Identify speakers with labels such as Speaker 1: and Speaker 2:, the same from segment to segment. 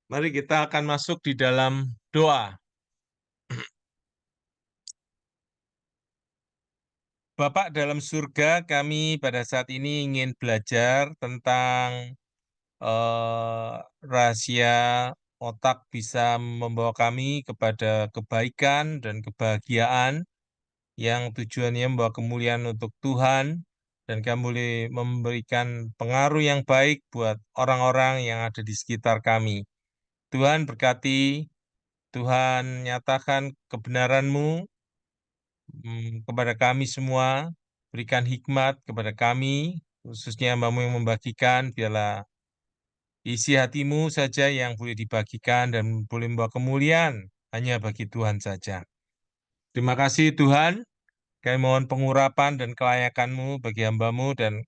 Speaker 1: Mari kita akan masuk di dalam doa. Bapak dalam surga, kami pada saat ini ingin belajar tentang rahasia otak bisa membawa kami kepada kebaikan dan kebahagiaan yang tujuannya membawa kemuliaan untuk Tuhan dan kami boleh memberikan pengaruh yang baik buat orang-orang yang ada di sekitar kami. Tuhan berkati, Tuhan nyatakan kebenaran-Mu kepada kami semua, berikan hikmat kepada kami, khususnya hamba-Mu yang membagikan, biarlah isi hatimu saja yang boleh dibagikan dan boleh membawa kemuliaan hanya bagi Tuhan saja. Terima kasih Tuhan, kami mohon pengurapan dan kelayakan-Mu bagi hamba-Mu dan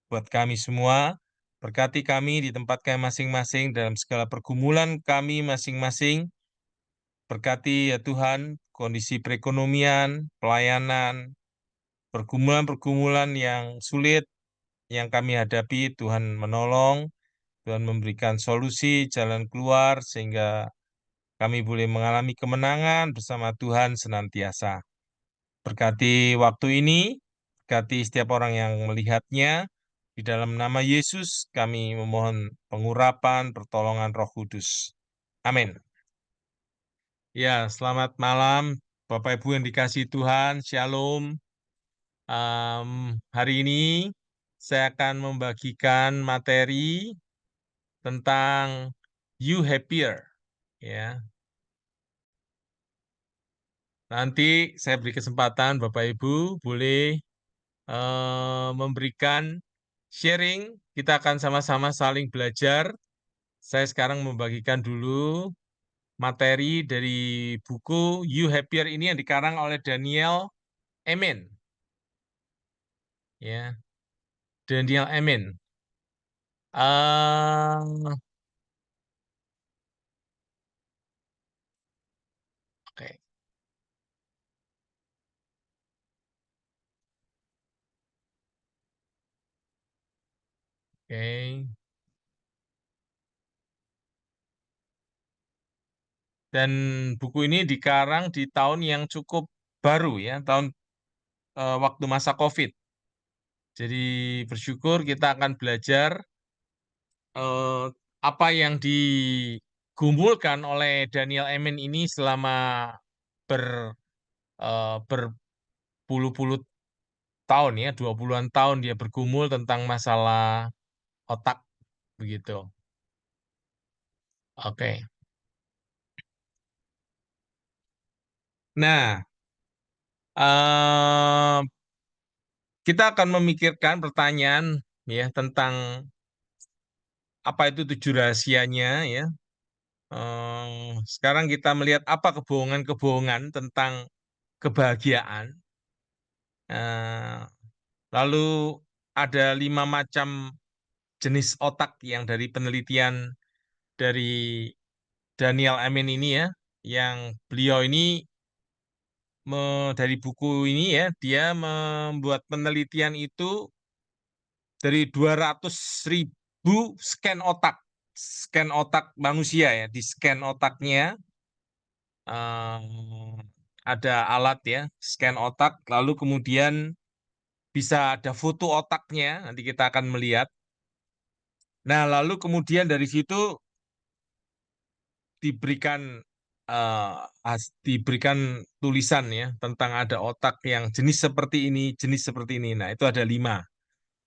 Speaker 1: buat kami semua. Berkati kami di tempat kami masing-masing dalam segala pergumulan kami masing-masing. Berkati ya Tuhan, kondisi perekonomian, pelayanan, pergumulan-pergumulan yang sulit yang kami hadapi, Tuhan menolong, Tuhan memberikan solusi, jalan keluar, sehingga kami boleh mengalami kemenangan bersama Tuhan senantiasa. Berkati waktu ini, berkati setiap orang yang melihatnya, di dalam nama Yesus kami memohon pengurapan, pertolongan Roh Kudus. Amin. Ya, selamat malam Bapak Ibu yang dikasihi Tuhan, Shalom. Hari ini saya akan membagikan materi tentang You Happier. Ya, nanti saya beri kesempatan Bapak Ibu boleh memberikan sharing. Kita akan sama-sama saling belajar. Saya sekarang membagikan dulu materi dari buku You Happier ini yang dikarang oleh Daniel Amen. Ya, Daniel Amen. Oke. Oke. Dan buku ini dikarang di tahun yang cukup baru ya, tahun waktu masa COVID. Jadi bersyukur kita akan belajar eh, apa yang digumulkan oleh Daniel Amen ini selama ber, berpuluh-puluh tahun ya, 20-an tahun dia bergumul tentang masalah otak begitu. Oke. Nah, eh, kita akan memikirkan pertanyaan ya tentang apa itu tujuh rahasianya ya. Sekarang kita melihat apa kebohongan-kebohongan tentang kebahagiaan. Eh, Lalu ada 5 macam jenis otak yang dari penelitian dari Daniel Amen ini ya, yang beliau ini dari buku ini ya, dia membuat penelitian itu dari 200.000 scan otak manusia ya, di scan otaknya eh, ada alat ya, scan otak, lalu kemudian bisa ada foto otaknya, nanti kita akan melihat. Nah, lalu kemudian dari situ diberikan diberikan tulisan ya tentang ada otak yang jenis seperti ini, jenis seperti ini. Nah, itu ada 5.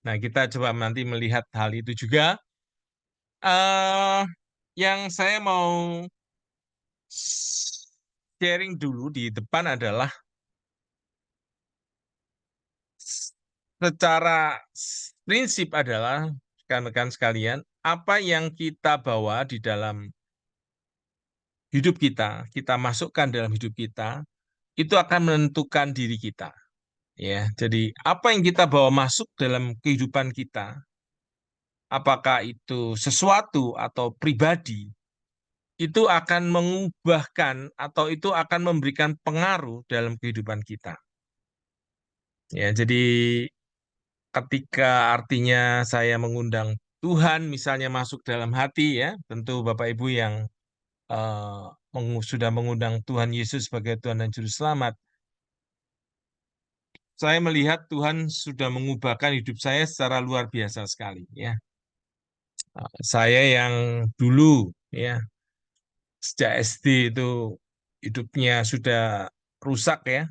Speaker 1: Nah, kita coba nanti melihat hal itu juga. eh yang saya mau sharing dulu di depan adalah secara prinsip adalah rekan-rekan sekalian, apa yang kita bawa di dalam hidup kita, kita masukkan dalam hidup kita, itu akan menentukan diri kita. Ya, jadi apa yang kita bawa masuk dalam kehidupan kita, apakah itu sesuatu atau pribadi, itu akan mengubahkan atau itu akan memberikan pengaruh dalam kehidupan kita. Ya, jadi ketika artinya saya mengundang Tuhan misalnya masuk dalam hati ya, tentu Bapak Ibu yang sudah mengundang Tuhan Yesus sebagai Tuhan dan Juru Selamat, saya melihat Tuhan sudah mengubahkan hidup saya secara luar biasa sekali ya. Saya yang dulu ya sejak SD itu hidupnya sudah rusak ya,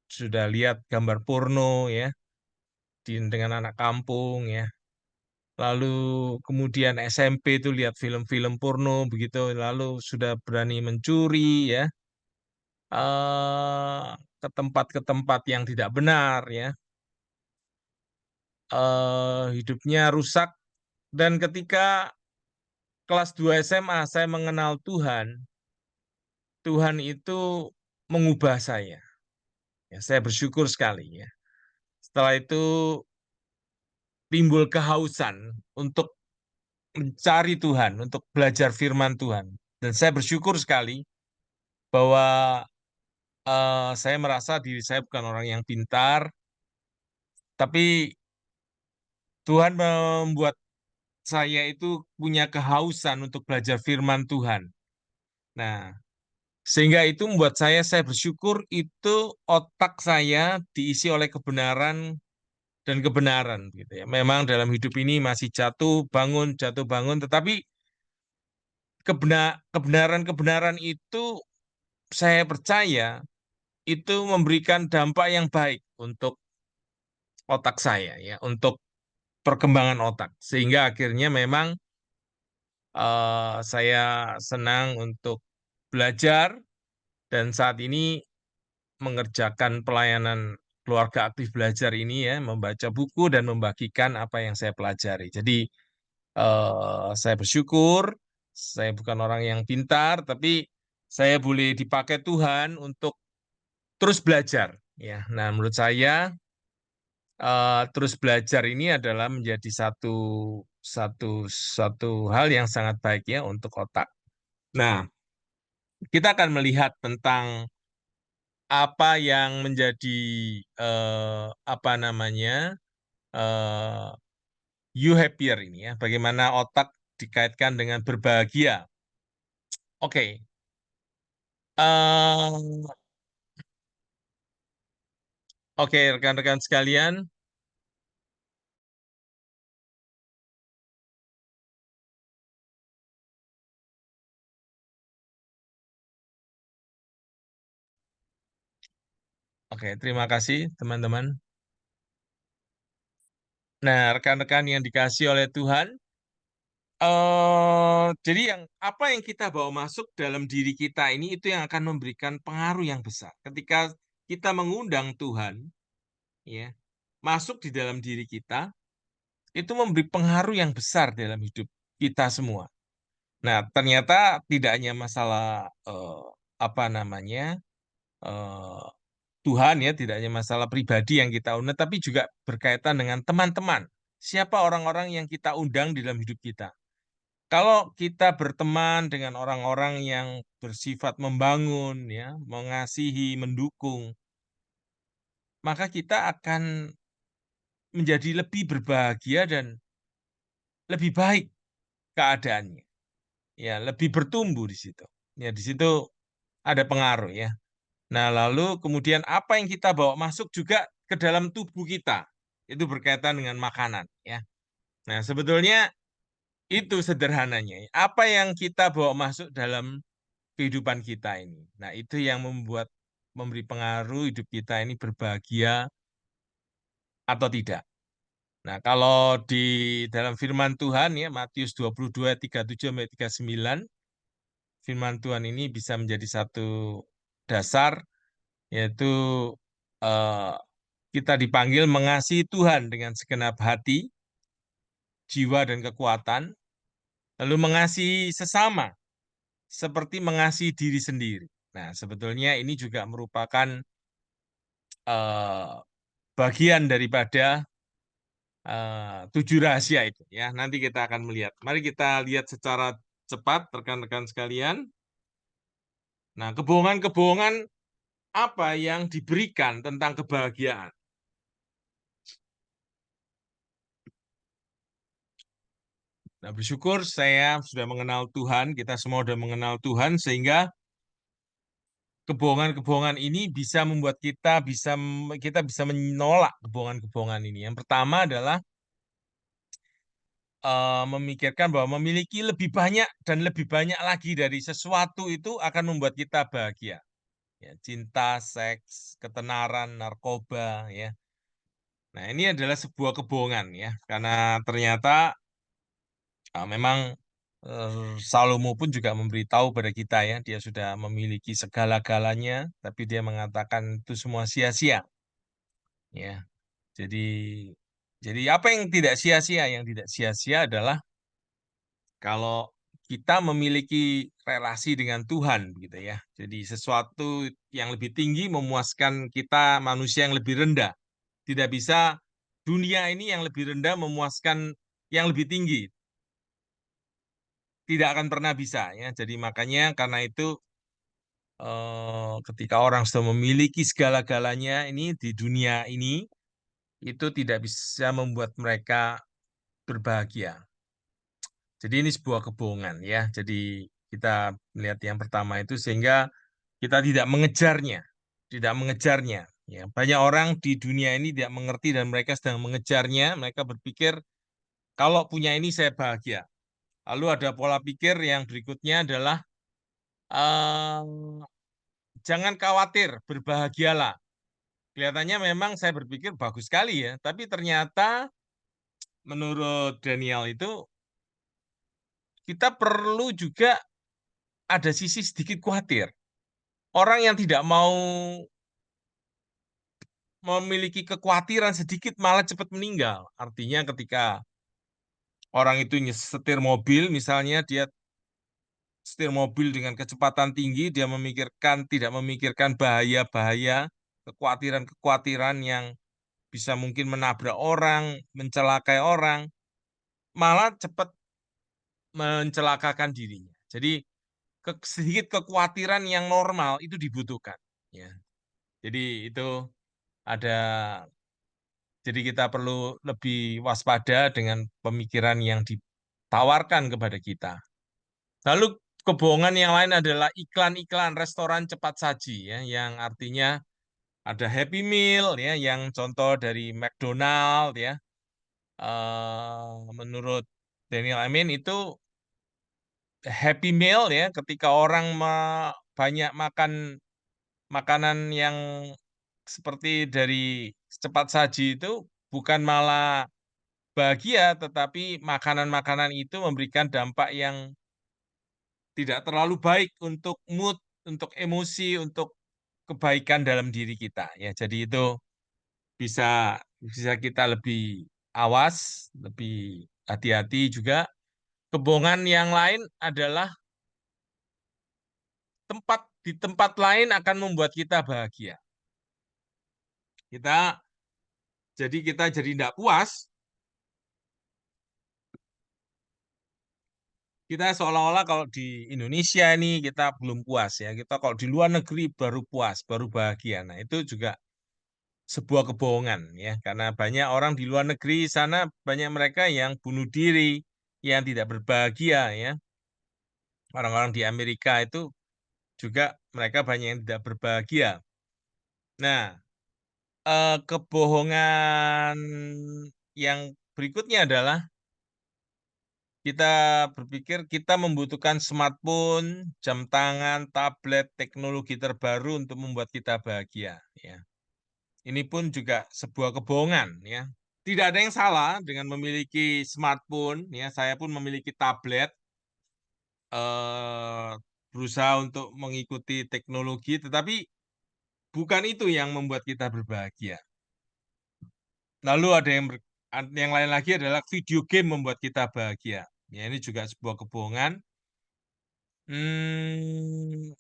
Speaker 1: sudah lihat gambar porno ya dengan anak kampung ya. Lalu kemudian SMP itu lihat film-film porno begitu, lalu sudah berani mencuri ya, ke tempat-tempat yang tidak benar ya, hidupnya rusak. Dan ketika kelas 2 SMA saya mengenal Tuhan, Tuhan itu mengubah saya. Ya, saya bersyukur sekali ya. Setelah itu timbul kehausan untuk mencari Tuhan, untuk belajar firman Tuhan. Dan saya bersyukur sekali bahwa saya merasa diri saya bukan orang yang pintar, tapi Tuhan membuat saya itu punya kehausan untuk belajar firman Tuhan. Nah, sehingga itu membuat saya bersyukur itu otak saya diisi oleh kebenaran dan kebenaran gitu ya. Memang dalam hidup ini masih jatuh bangun, tetapi kebenaran-kebenaran itu saya percaya itu memberikan dampak yang baik untuk otak saya ya, untuk perkembangan otak. Sehingga akhirnya memang saya senang untuk belajar dan saat ini mengerjakan pelayanan keluarga aktif belajar ini ya, membaca buku dan membagikan apa yang saya pelajari. Jadi saya bersyukur, saya bukan orang yang pintar, tapi saya boleh dipakai Tuhan untuk terus belajar. Ya, nah menurut saya terus belajar ini adalah menjadi satu satu satu hal yang sangat baik ya untuk otak. Nah, kita akan melihat tentang apa yang menjadi apa namanya eh, you happier ini ya, bagaimana otak dikaitkan dengan berbahagia. Oke, eh, oke rekan-rekan sekalian, oke terima kasih teman-teman. Nah, rekan-rekan yang dikasih oleh Tuhan, jadi apa yang kita bawa masuk dalam diri kita ini itu yang akan memberikan pengaruh yang besar. Ketika kita mengundang Tuhan, ya, masuk di dalam diri kita, itu memberi pengaruh yang besar dalam hidup kita semua. Nah, ternyata tidak hanya masalah apa namanya eh, Tuhan ya, tidak hanya masalah pribadi yang kita undang, tapi juga berkaitan dengan teman-teman. Siapa orang-orang yang kita undang di dalam hidup kita? Kalau kita berteman dengan orang-orang yang bersifat membangun, ya, mengasihi, mendukung, maka kita akan menjadi lebih berbahagia dan lebih baik keadaannya. Ya, lebih bertumbuh di situ. Ya, di situ ada pengaruh ya. Nah, lalu kemudian apa yang kita bawa masuk juga ke dalam tubuh kita. Itu berkaitan dengan makanan ya. Nah, sebetulnya itu sederhananya. Apa yang kita bawa masuk dalam kehidupan kita ini. Nah, itu yang memberi pengaruh hidup kita ini berbahagia atau tidak. Nah, kalau di dalam firman Tuhan ya Matius 22 37 sampai 39, firman Tuhan ini bisa menjadi satu dasar yaitu eh, kita dipanggil mengasihi Tuhan dengan segenap hati, jiwa dan kekuatan, lalu mengasihi sesama seperti mengasihi diri sendiri. Nah, sebetulnya ini juga merupakan eh, bagian daripada tujuh rahasia itu ya. Nanti kita akan melihat. Mari kita lihat secara cepat rekan-rekan sekalian. Nah, kebohongan-kebohongan apa yang diberikan tentang kebahagiaan? Nah, bersyukur saya sudah mengenal Tuhan, kita semua sudah mengenal Tuhan, sehingga kebohongan-kebohongan ini bisa membuat kita bisa menolak kebohongan-kebohongan ini. Yang pertama adalah memikirkan bahwa memiliki lebih banyak dan lebih banyak lagi dari sesuatu itu akan membuat kita bahagia. Ya, cinta, seks, ketenaran, narkoba, ya. Nah, ini adalah sebuah kebohongan, ya, karena ternyata memang Salomo pun juga memberitahu pada kita, ya, dia sudah memiliki segala-galanya, tapi dia mengatakan itu semua sia-sia, ya. Jadi, apa yang tidak sia-sia? Yang tidak sia-sia adalah kalau kita memiliki relasi dengan Tuhan, begitu ya. Jadi sesuatu yang lebih tinggi memuaskan kita manusia yang lebih rendah. Tidak bisa dunia ini yang lebih rendah memuaskan yang lebih tinggi. Tidak akan pernah bisa ya. Jadi makanya karena itu ketika orang sudah memiliki segala-galanya ini di dunia ini, itu tidak bisa membuat mereka berbahagia. Jadi ini sebuah kebohongan ya. Jadi kita melihat yang pertama itu sehingga kita tidak mengejarnya, tidak mengejarnya. Ya, banyak orang di dunia ini tidak mengerti dan mereka sedang mengejarnya. Mereka berpikir kalau punya ini saya bahagia. Lalu ada pola pikir yang berikutnya adalah eh, jangan khawatir, berbahagialah. Kelihatannya memang saya berpikir bagus sekali ya, tapi ternyata menurut Daniel itu kita perlu juga ada sisi sedikit khawatir. Orang yang tidak mau memiliki kekhawatiran sedikit malah cepat meninggal. Artinya ketika orang itu setir mobil, misalnya dia setir mobil dengan kecepatan tinggi, dia tidak memikirkan bahaya-bahaya, kekhawatiran-kekhawatiran yang bisa mungkin menabrak orang, mencelakai orang, malah cepat mencelakakan dirinya. Jadi sedikit kekhawatiran yang normal itu dibutuhkan. Ya. Jadi itu ada Jadi kita perlu lebih waspada dengan pemikiran yang ditawarkan kepada kita. Lalu kebohongan yang lain adalah iklan-iklan restoran cepat saji ya, yang artinya ada Happy Meal ya, yang contoh dari McDonald ya. Menurut Daniel Amin itu Happy Meal ya, ketika orang banyak makan makanan yang seperti dari cepat saji itu bukan malah bahagia, tetapi makanan-makanan itu memberikan dampak yang tidak terlalu baik untuk mood, untuk emosi, untuk kebaikan dalam diri kita. Ya, jadi itu bisa bisa kita lebih awas, lebih hati-hati juga. Kebohongan yang lain adalah di tempat lain akan membuat kita bahagia. Kita jadi tidak puas. Kita seolah-olah kalau di Indonesia ini kita belum puas ya. Kita kalau di luar negeri baru puas, baru bahagia. Nah, itu juga sebuah kebohongan ya. Karena banyak orang di luar negeri sana banyak mereka yang bunuh diri, yang tidak berbahagia ya. Orang-orang di Amerika itu juga mereka banyak yang tidak berbahagia. Nah, kebohongan yang berikutnya adalah kita berpikir kita membutuhkan smartphone, jam tangan, tablet, teknologi terbaru untuk membuat kita bahagia. Ya. Ini pun juga sebuah kebohongan. Ya. Tidak ada yang salah dengan memiliki smartphone. Ya, saya pun memiliki tablet. Eh, Berusaha untuk mengikuti teknologi, tetapi bukan itu yang membuat kita berbahagia. Lalu ada yang lain lagi adalah video game membuat kita bahagia. Ya, ini juga sebuah kebohongan. Hmm,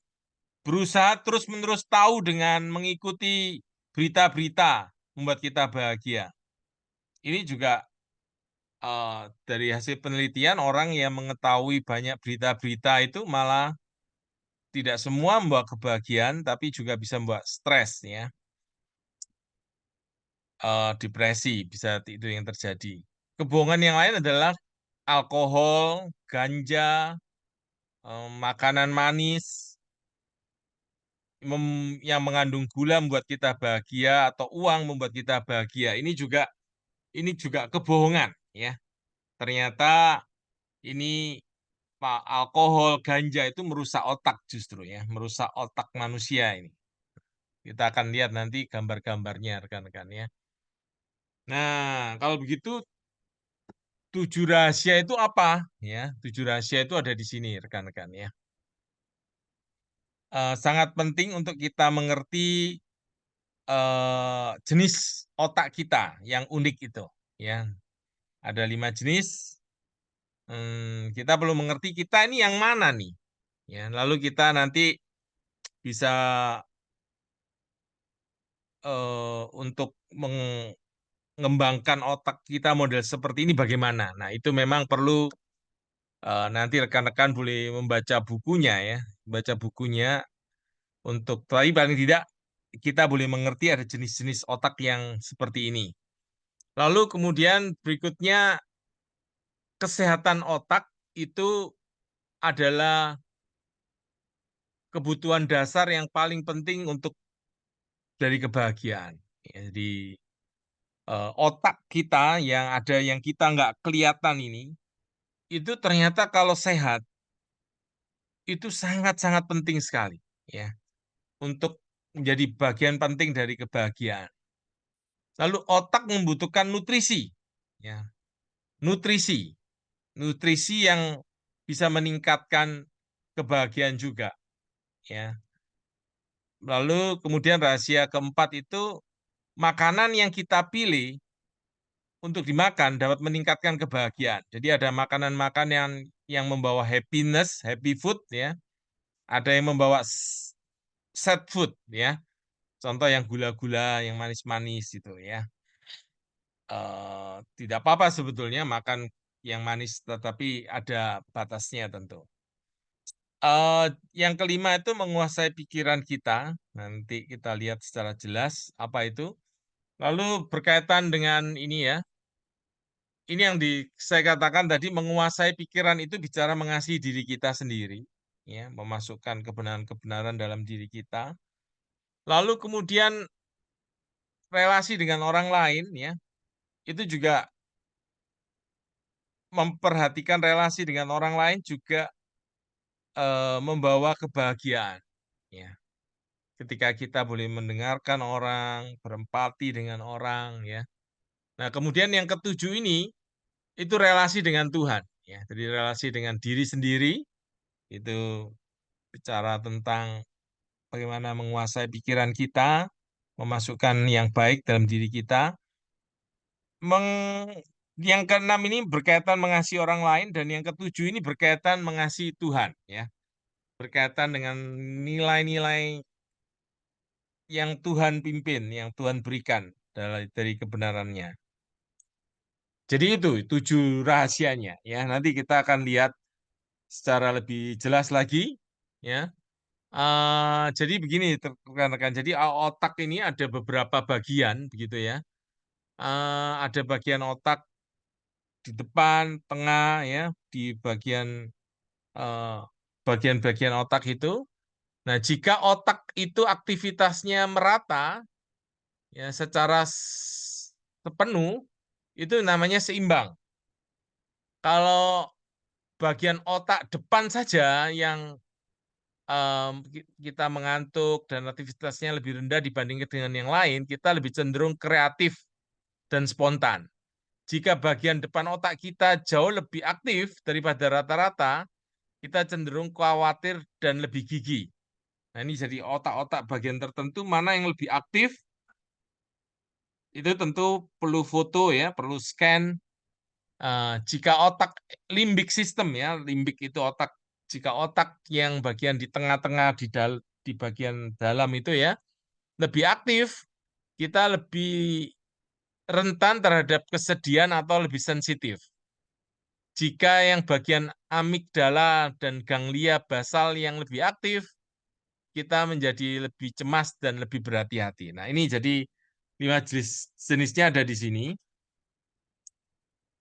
Speaker 1: Berusaha terus-menerus tahu dengan mengikuti berita-berita membuat kita bahagia. Ini juga dari hasil penelitian orang yang mengetahui banyak berita-berita itu malah tidak semua membawa kebahagiaan, tapi juga bisa membawa stres ya, depresi bisa itu yang terjadi. Kebohongan yang lain adalah alkohol, ganja, makanan manis, yang mengandung gula membuat kita bahagia atau uang membuat kita bahagia. Ini juga kebohongan, ya. Ternyata ini alkohol, ganja itu merusak otak justru, ya, merusak otak manusia ini. Kita akan lihat nanti gambar-gambarnya, rekan-rekan, ya. Nah, kalau begitu 7 rahasia itu apa? Ya, 7 rahasia itu ada di sini, rekan-rekan, ya. Sangat penting untuk kita mengerti jenis otak kita yang unik itu, ya. Ada 5 jenis. Kita perlu mengerti kita ini yang mana nih, ya. Lalu kita nanti bisa untuk mengembangkan otak kita model seperti ini bagaimana. Nah, itu memang perlu nanti rekan-rekan boleh membaca bukunya, ya, baca bukunya untuk tapi paling tidak kita boleh mengerti ada jenis-jenis otak yang seperti ini. Lalu kemudian berikutnya kesehatan otak itu adalah kebutuhan dasar yang paling penting untuk dari kebahagiaan. Ya, jadi otak kita yang ada yang kita nggak kelihatan ini, itu ternyata kalau sehat itu sangat-sangat penting sekali, ya, untuk menjadi bagian penting dari kebahagiaan. Lalu otak membutuhkan nutrisi, ya, nutrisi, nutrisi yang bisa meningkatkan kebahagiaan juga, ya. Lalu kemudian rahasia keempat itu makanan yang kita pilih untuk dimakan dapat meningkatkan kebahagiaan. Jadi ada makanan-makanan yang membawa happiness, happy food, ya. Ada yang membawa sad food, ya. Contoh yang gula-gula, yang manis-manis itu, ya. Tidak apa-apa sebetulnya makan yang manis, tetapi ada batasnya tentu. Yang kelima itu menguasai pikiran kita. Nanti kita lihat secara jelas apa itu. Lalu berkaitan dengan ini, ya. Ini yang saya katakan tadi, menguasai pikiran itu bicara mengasihi diri kita sendiri, ya, memasukkan kebenaran-kebenaran dalam diri kita. Lalu kemudian relasi dengan orang lain, ya, itu juga memperhatikan relasi dengan orang lain juga membawa kebahagiaan, ya. Ketika kita boleh mendengarkan orang, berempati dengan orang, ya. Nah, kemudian yang ketujuh ini itu relasi dengan Tuhan, ya. Jadi relasi dengan diri sendiri itu bicara tentang bagaimana menguasai pikiran kita, memasukkan yang baik dalam diri kita. Yang keenam ini berkaitan mengasihi orang lain, dan yang ketujuh ini berkaitan mengasihi Tuhan, ya. Berkaitan dengan nilai-nilai yang Tuhan pimpin, yang Tuhan berikan dari kebenarannya. Jadi itu 7 rahasianya, ya. Nanti kita akan lihat secara lebih jelas lagi, ya. Jadi begini rekan-rekan, jadi otak ini ada beberapa bagian begitu, ya. Ada bagian otak di depan, tengah, ya, di eh, bagian-bagian otak itu. Nah, jika otak itu aktivitasnya merata, ya, secara sepenuh, itu namanya seimbang. Kalau bagian otak depan saja yang kita mengantuk dan aktivitasnya lebih rendah dibandingkan dengan yang lain, kita lebih cenderung kreatif dan spontan. Jika bagian depan otak kita jauh lebih aktif daripada rata-rata, kita cenderung khawatir dan lebih gigih. Nah, ini jadi otak-otak bagian tertentu mana yang lebih aktif, itu tentu perlu foto, ya, perlu scan. Jika otak limbik system, ya, limbik itu otak, jika otak yang bagian di tengah-tengah di bagian dalam itu, ya, lebih aktif, kita lebih rentan terhadap kesedihan atau lebih sensitif. Jika yang bagian amigdala dan ganglia basal yang lebih aktif, kita menjadi lebih cemas dan lebih berhati-hati. Nah, ini jadi 5 jenisnya ada di sini.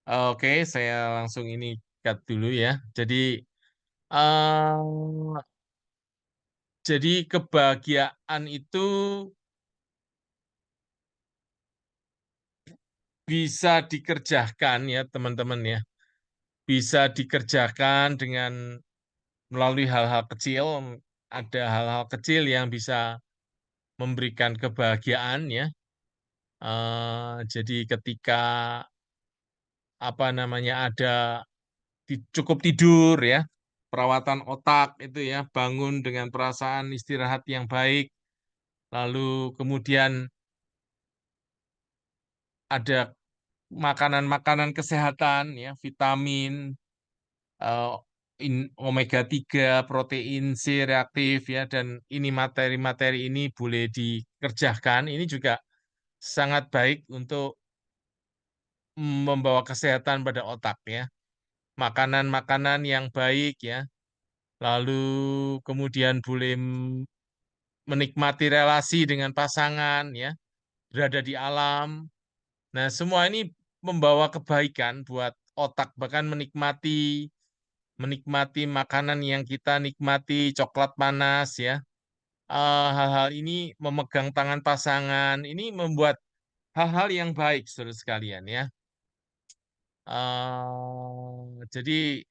Speaker 1: Oke, saya langsung ini cut dulu ya. Eh, jadi kebahagiaan itu bisa dikerjakan ya teman-teman ya. Bisa dikerjakan dengan melalui hal-hal kecil. Ada hal-hal kecil yang bisa memberikan kebahagiaan ya. Jadi ketika apa namanya ada cukup tidur ya, perawatan otak itu ya, bangun dengan perasaan istirahat yang baik, lalu kemudian ada makanan-makanan kesehatan ya, vitamin, eh, omega 3, protein C reaktif ya, dan ini materi-materi ini boleh dikerjakan. Ini juga sangat baik untuk membawa kesehatan pada otak ya. Makanan-makanan yang baik ya, lalu kemudian boleh menikmati relasi dengan pasangan ya, berada di alam. Nah, semua ini membawa kebaikan buat otak, bahkan menikmati menikmati makanan yang kita nikmati, coklat panas ya. Hal-hal ini memegang tangan pasangan, ini membuat hal-hal yang baik, saudara sekalian ya. Jadi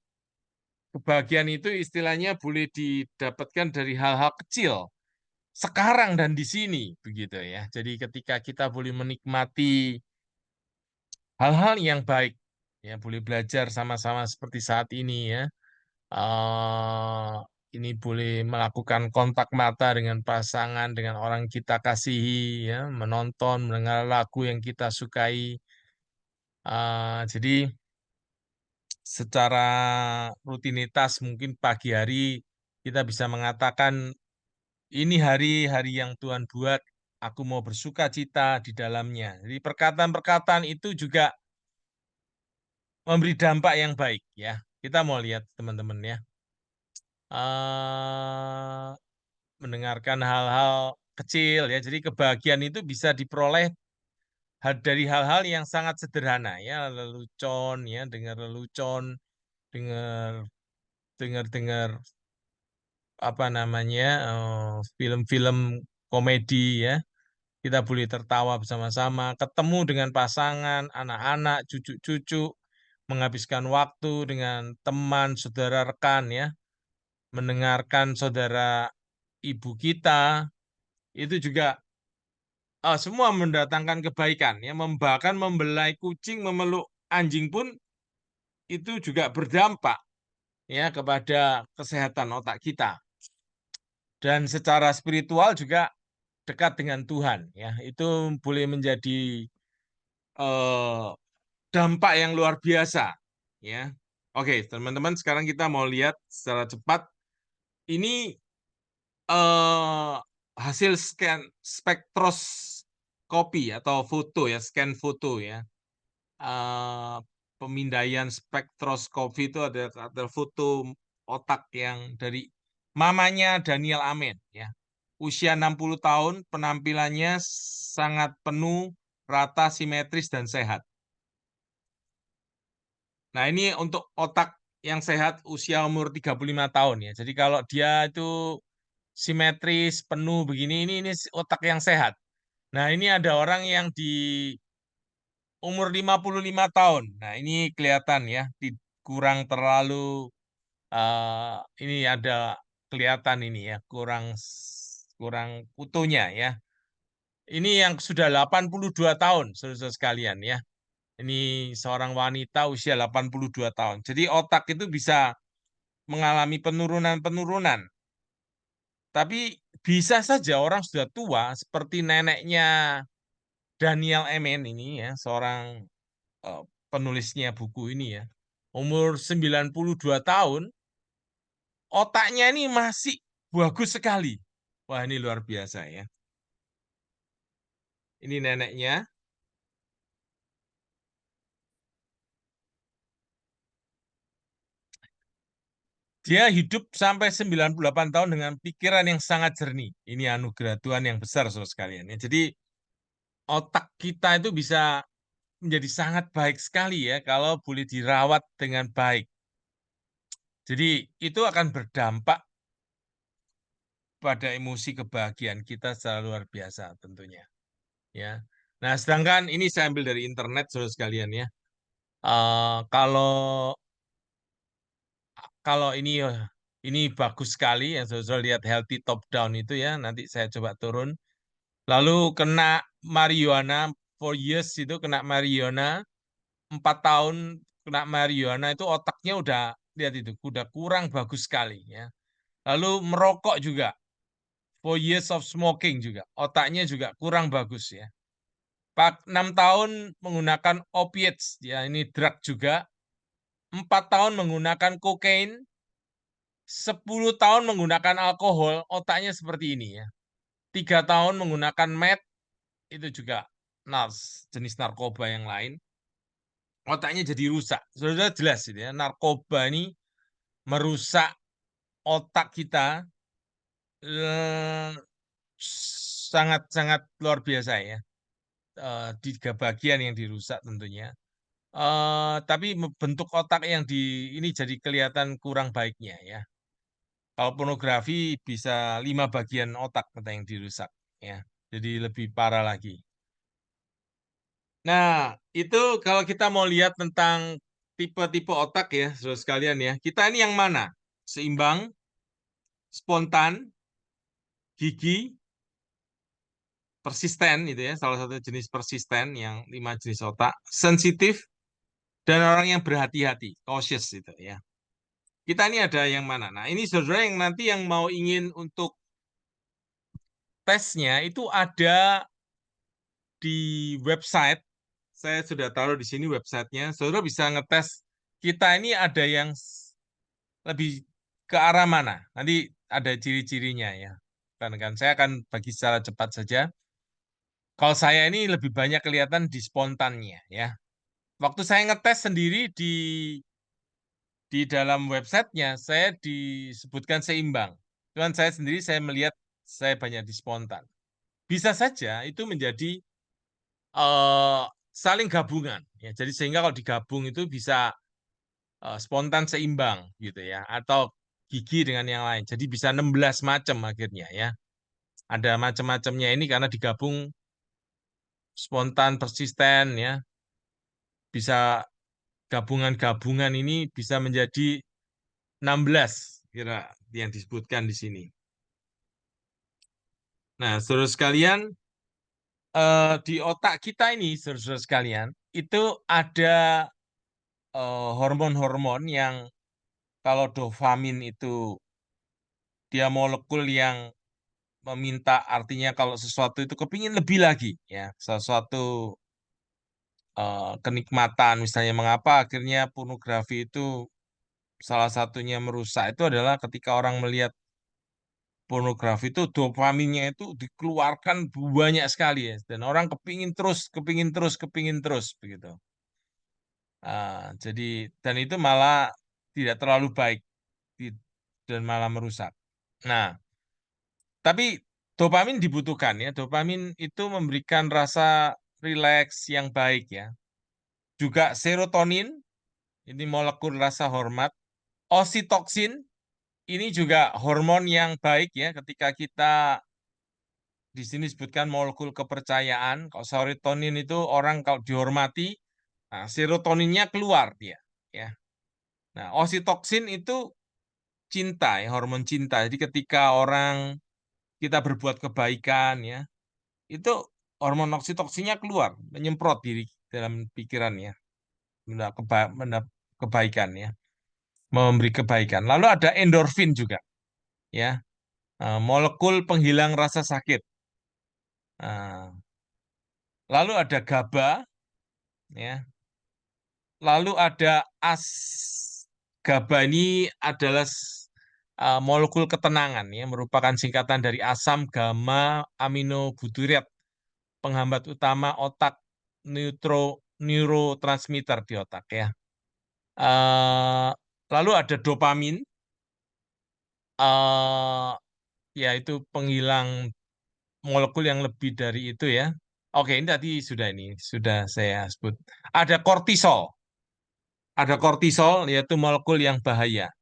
Speaker 1: kebahagiaan itu istilahnya boleh didapatkan dari hal-hal kecil, sekarang dan di sini, begitu ya. Jadi ketika kita boleh menikmati hal-hal yang baik, ya boleh belajar sama-sama seperti saat ini ya. eh ini boleh melakukan kontak mata dengan pasangan, dengan orang kita kasihi, ya, menonton, mendengar lagu yang kita sukai. Jadi secara rutinitas mungkin pagi hari kita bisa mengatakan ini hari-hari yang Tuhan buat, aku mau bersuka cita di dalamnya. Jadi perkataan-perkataan itu juga memberi dampak yang baik ya. Kita mau lihat teman-teman ya. eh Mendengarkan hal-hal kecil ya. Jadi kebahagiaan itu bisa diperoleh dari hal-hal yang sangat sederhana ya, lelucon ya, dengar lelucon, dengar dengar apa namanya film-film komedi ya. Kita boleh tertawa bersama-sama, ketemu dengan pasangan, anak-anak, cucu-cucu, menghabiskan waktu dengan teman, saudara, rekan ya, mendengarkan saudara ibu kita, itu juga semua mendatangkan kebaikan ya, bahkan membelai kucing, memeluk anjing pun itu juga berdampak ya kepada kesehatan otak kita. Dan secara spiritual juga dekat dengan Tuhan ya. Itu boleh menjadi eh, dampak yang luar biasa ya. Oke, teman-teman, sekarang kita mau lihat secara cepat ini eh, hasil scan spektroskopi atau foto ya, scan foto ya. eh, Pemindaian spektroskopi itu ada foto otak yang dari mamanya Daniel Amen ya. Usia 60 tahun, penampilannya sangat penuh, rata, simetris dan sehat. Nah, ini untuk otak yang sehat usia umur 35 tahun ya. Jadi kalau dia itu simetris, penuh begini, ini otak yang sehat. Nah, ini ada orang yang di umur 55 tahun. Nah, ini kelihatan ya, kurang terlalu ini ada kelihatan ini ya, kurang kurang utuhnya ya. Ini yang sudah 82 tahun, saudara sekalian ya. Ini seorang wanita usia 82 tahun. Jadi otak itu bisa mengalami penurunan-penurunan. Tapi bisa saja orang sudah tua seperti neneknya Daniel Emen ini ya, seorang eh, penulisnya buku ini ya. Umur 92 tahun, otaknya ini masih bagus sekali. Wah, ini luar biasa ya. Ini neneknya. Dia hidup sampai 98 tahun dengan pikiran yang sangat jernih. Ini anugerah Tuhan yang besar, saudara sekalian. Ya. Jadi otak kita itu bisa menjadi sangat baik sekali ya kalau boleh dirawat dengan baik. Jadi itu akan berdampak pada emosi kebahagiaan kita secara luar biasa tentunya. Ya. Nah, sedangkan ini saya ambil dari internet, saudara sekalian ya. Kalau kalau ini bagus sekali yang saudara lihat healthy top down itu ya. Nanti saya coba turun. Lalu kena marijuana 4 years itu kena marijuana 4 tahun kena marijuana itu otaknya udah lihat itu udah kurang bagus sekali ya. Lalu merokok juga 4 years of smoking juga otaknya juga kurang bagus ya. 6 tahun menggunakan opiates ya ini drug juga. 4 tahun menggunakan kokain, 10 tahun menggunakan alkohol, otaknya seperti ini ya. 3 tahun menggunakan meth, itu juga jenis narkoba yang lain, otaknya jadi rusak. Sudah jelas itu ya, narkoba ini merusak otak kita sangat-sangat luar biasa ya. Tiga bagian yang dirusak tentunya. Tapi bentuk otak yang ini jadi kelihatan kurang baiknya ya. Kalau pornografi bisa 5 bagian otak yang dirusak ya. Jadi lebih parah lagi. Nah, itu kalau kita mau lihat tentang tipe-tipe otak ya, saudara sekalian ya. Kita ini yang mana? Seimbang, spontan, gigi, persisten itu ya, salah satu jenis persisten yang 5 jenis otak, sensitif, dan orang yang berhati-hati, cautious itu ya. Kita ini ada yang mana? Nah, ini saudara yang nanti yang mau ingin untuk tesnya itu ada di website. Saya sudah taruh di sini websitenya. Saudara bisa ngetes kita ini ada yang lebih ke arah mana. Nanti ada ciri-cirinya ya. Kan saya akan bagi secara cepat saja. Kalau saya ini lebih banyak kelihatan di spontannya ya. Waktu saya ngetes sendiri di dalam websitenya, saya disebutkan seimbang. Cuman saya sendiri saya melihat saya banyak di spontan. Bisa saja itu menjadi eh, saling gabungan ya. Jadi sehingga kalau digabung itu bisa spontan seimbang gitu ya atau gigi dengan yang lain. Jadi bisa 16 macam akhirnya ya. Ada macam-macamnya ini karena digabung spontan persisten ya. Bisa gabungan-gabungan ini bisa menjadi 16 kira yang disebutkan di sini. Nah, saudara sekalian, di otak kita ini, saudara sekalian, itu ada hormon-hormon yang kalau dopamin itu dia molekul yang meminta artinya kalau sesuatu itu kepingin lebih lagi ya sesuatu kenikmatan misalnya mengapa akhirnya pornografi itu salah satunya merusak itu adalah ketika orang melihat pornografi itu dopaminnya itu dikeluarkan banyak sekali ya dan orang kepingin terus kepingin terus kepingin terus begitu. Jadi dan itu malah tidak terlalu baik dan malah merusak. Nah, tapi dopamin dibutuhkan ya. Dopamin itu memberikan rasa rileks yang baik ya. Juga serotonin, ini molekul rasa hormat. Oksitoksin, ini juga hormon yang baik ya ketika kita di sini disebutkan molekul kepercayaan. Kalau serotonin itu orang kalau dihormati, nah, serotoninnya keluar dia ya. Nah, oksitoksin itu cinta ya, hormon cinta. Jadi ketika orang kita berbuat kebaikan ya, itu hormon oksitoksinya keluar, menyemprot diri dalam pikirannya, kebaikan ya, memberi kebaikan. Lalu ada endorfin juga, ya, molekul penghilang rasa sakit. Nah, lalu ada GABA, ya, lalu ada GABA ini adalah molekul ketenangan, ya, merupakan singkatan dari asam gamma aminobutyrat, penghambat utama otak neurotransmitter di otak ya. Eh, Lalu ada dopamin, yaitu penghilang molekul yang lebih dari itu ya. Oke, ini tadi sudah saya sebut. Ada kortisol. Ada kortisol yaitu molekul yang bahaya.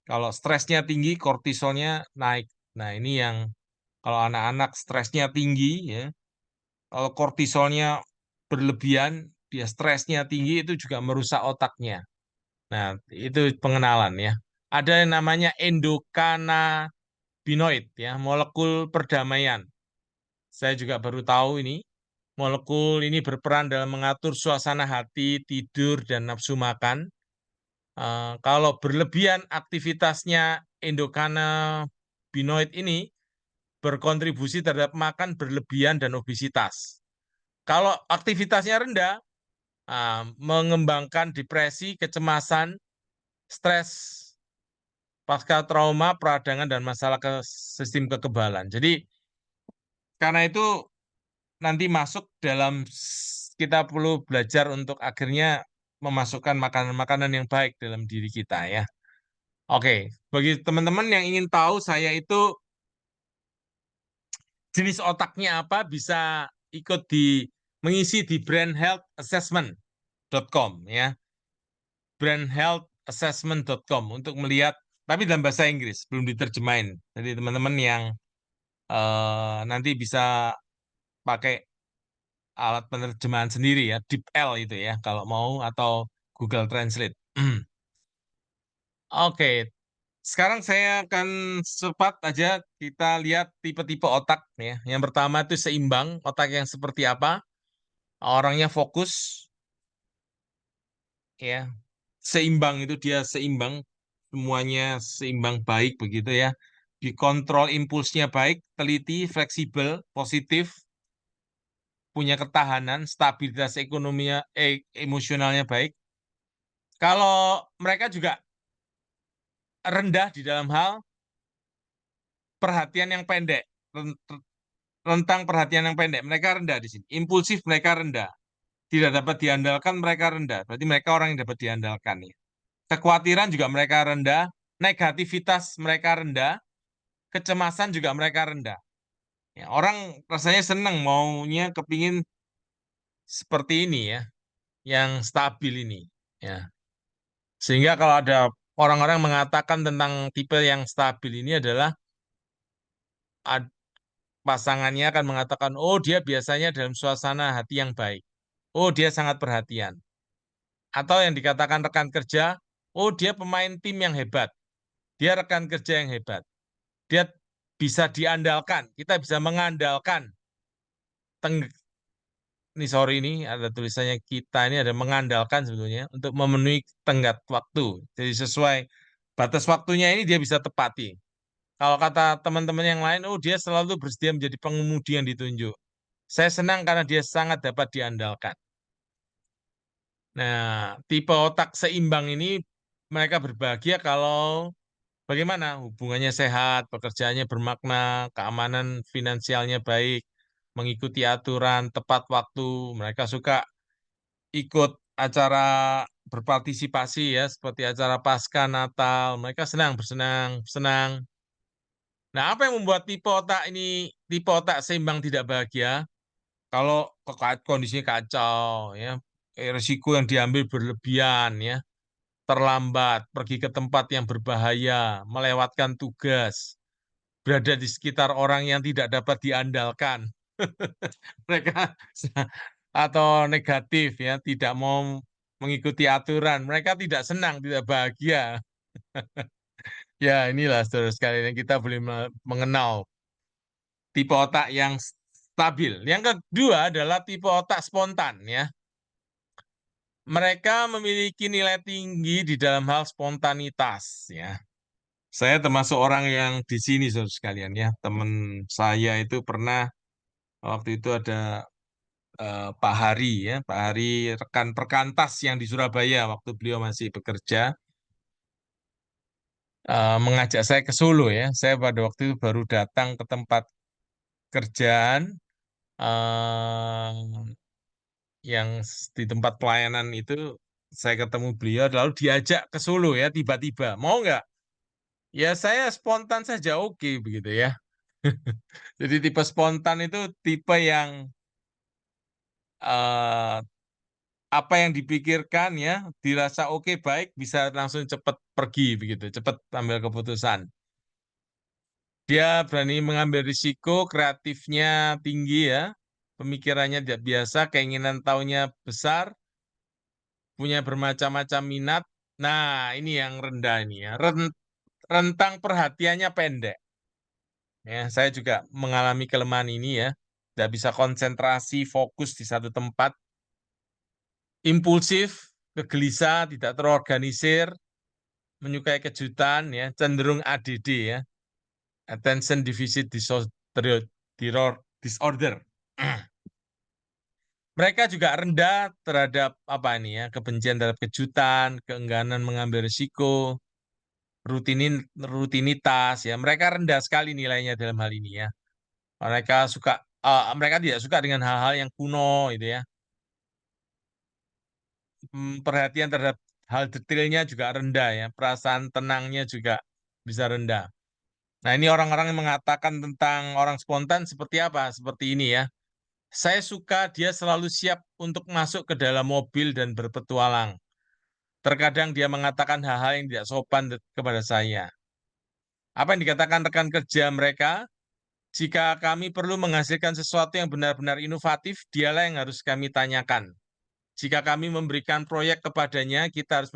Speaker 1: Kalau stresnya tinggi, kortisolnya naik. Nah, ini yang kalau anak-anak stresnya tinggi ya, kalau kortisolnya berlebihan, dia stresnya tinggi itu juga merusak otaknya. Nah, itu pengenalan ya. Ada yang namanya endokannabinoid ya, molekul perdamaian. Saya juga baru tahu ini. Molekul ini berperan dalam mengatur suasana hati, tidur, dan nafsu makan. Kalau berlebihan aktivitasnya endokannabinoid ini berkontribusi terhadap makan berlebihan dan obesitas. Kalau aktivitasnya rendah, mengembangkan depresi, kecemasan, stres, pasca trauma, peradangan, dan masalah ke sistem kekebalan. Jadi, karena itu nanti masuk dalam kita perlu belajar untuk akhirnya memasukkan makanan-makanan yang baik dalam diri kita ya. Oke, bagi teman-teman yang ingin tahu saya itu jenis otaknya apa, bisa ikut mengisi di brainhealthassessment.com ya. Brainhealthassessment.com untuk melihat, tapi dalam bahasa Inggris, belum diterjemahin. Jadi teman-teman yang nanti bisa pakai alat penerjemahan sendiri ya, DeepL itu ya, kalau mau, atau Google Translate. Oke, sekarang saya akan cepat aja kita lihat tipe-tipe otak ya. Yang pertama itu seimbang, otak yang seperti apa? Orangnya fokus ya. Seimbang itu dia seimbang, semuanya seimbang baik begitu ya. Dikontrol impulsnya baik, teliti, fleksibel, positif, punya ketahanan, stabilitas ekonominya, emosionalnya baik. Kalau mereka juga rendah di dalam hal perhatian yang pendek, rentang perhatian yang pendek, mereka rendah di sini. Impulsif mereka rendah, tidak dapat diandalkan mereka rendah. Berarti mereka orang yang dapat diandalkan ya. Kekhawatiran juga mereka rendah, negativitas mereka rendah, kecemasan juga mereka rendah. Ya, orang rasanya senang maunya kepingin seperti ini ya, yang stabil ini. Ya, sehingga kalau ada orang-orang mengatakan tentang tipe yang stabil ini adalah pasangannya akan mengatakan, oh dia biasanya dalam suasana hati yang baik. Oh dia sangat perhatian. Atau yang dikatakan rekan kerja, oh dia pemain tim yang hebat. Dia rekan kerja yang hebat. Dia bisa diandalkan. Kita bisa mengandalkan. Ini sorry ini ada tulisannya kita ini ada mengandalkan sebetulnya untuk memenuhi tenggat waktu. Jadi sesuai batas waktunya ini dia bisa tepati. Kalau kata teman-teman yang lain, oh dia selalu bersedia menjadi pengemudi yang ditunjuk. Saya senang karena dia sangat dapat diandalkan. Nah, tipe otak seimbang ini mereka berbahagia kalau bagaimana hubungannya sehat, pekerjaannya bermakna, keamanan finansialnya baik, mengikuti aturan, tepat waktu. Mereka suka ikut acara berpartisipasi ya, seperti acara Pasca Natal. Mereka senang, bersenang, senang. Nah, apa yang membuat tipe otak seimbang tidak bahagia? Kalau kondisinya kacau, ya, risiko yang diambil berlebihan, ya, terlambat, pergi ke tempat yang berbahaya, melewatkan tugas, berada di sekitar orang yang tidak dapat diandalkan. Mereka atau negatif ya, tidak mau mengikuti aturan. Mereka tidak senang, tidak bahagia. Ya, inilah saudara sekalian yang kita boleh mengenal tipe otak yang stabil. Yang kedua adalah tipe otak spontan ya. Mereka memiliki nilai tinggi di dalam hal spontanitas ya. Saya termasuk orang yang di sini saudara sekalian ya. Teman saya itu pernah waktu itu ada Pak Hari ya, Pak Hari rekan perkantas yang di Surabaya waktu beliau masih bekerja mengajak saya ke Solo ya. Saya pada waktu itu baru datang ke tempat kerjaan eh, yang di tempat pelayanan itu saya ketemu beliau lalu diajak ke Solo ya tiba-tiba. Mau nggak? Ya saya spontan saja oke begitu ya. Jadi tipe spontan itu tipe yang eh, apa yang dipikirkan ya dirasa oke baik bisa langsung cepat pergi begitu, cepat ambil keputusan. Dia berani mengambil risiko, kreatifnya tinggi ya, pemikirannya tidak biasa, keinginan tahunya besar, punya bermacam-macam minat. Nah, ini yang rendah ini ya. Rentang perhatiannya pendek. Ya, saya juga mengalami kelemahan ini ya. Tidak bisa konsentrasi, fokus di satu tempat. Impulsif, kegelisah, tidak terorganisir, menyukai kejutan ya, cenderung ADD ya. Attention Deficit Disorder. Mereka juga rendah terhadap apa ini ya, kebencian terhadap kejutan, keengganan mengambil risiko, rutinitas ya. Mereka rendah sekali nilainya dalam hal ini ya. Mereka tidak suka dengan hal-hal yang kuno gitu ya. Perhatian terhadap hal detailnya juga rendah ya. Perasaan tenangnya juga bisa rendah. Nah, ini orang-orang yang mengatakan tentang orang spontan seperti apa? Seperti ini ya. Saya suka dia selalu siap untuk masuk ke dalam mobil dan berpetualang. Terkadang dia mengatakan hal-hal yang tidak sopan kepada saya. Apa yang dikatakan rekan kerja mereka? Jika kami perlu menghasilkan sesuatu yang benar-benar inovatif, dialah yang harus kami tanyakan. Jika kami memberikan proyek kepadanya, kita harus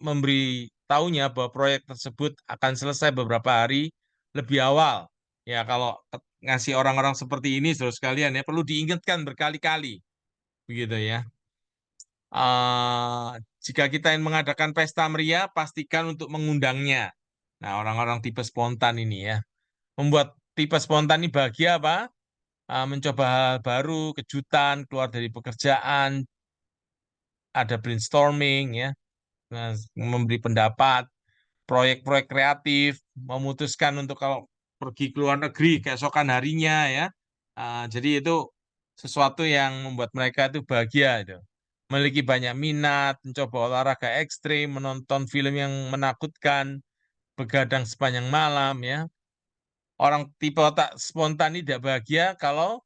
Speaker 1: memberi tahunya bahwa proyek tersebut akan selesai beberapa hari lebih awal. Ya, kalau ngasih orang-orang seperti ini, saudara sekalian ya, perlu diingatkan berkali-kali, begitu ya. Eh, Jika kita ingin mengadakan pesta meriah, pastikan untuk mengundangnya. Nah, orang-orang tipe spontan ini ya. Membuat tipe spontan ini bahagia apa? Mencoba hal baru, kejutan, keluar dari pekerjaan, ada brainstorming ya, nah, memberi pendapat, proyek-proyek kreatif, memutuskan untuk kalau pergi ke luar negeri keesokan harinya ya. Jadi itu sesuatu yang membuat mereka itu bahagia itu. Memiliki banyak minat, mencoba olahraga ekstrim, menonton film yang menakutkan, begadang sepanjang malam ya. Orang tipe otak spontan ini tidak bahagia kalau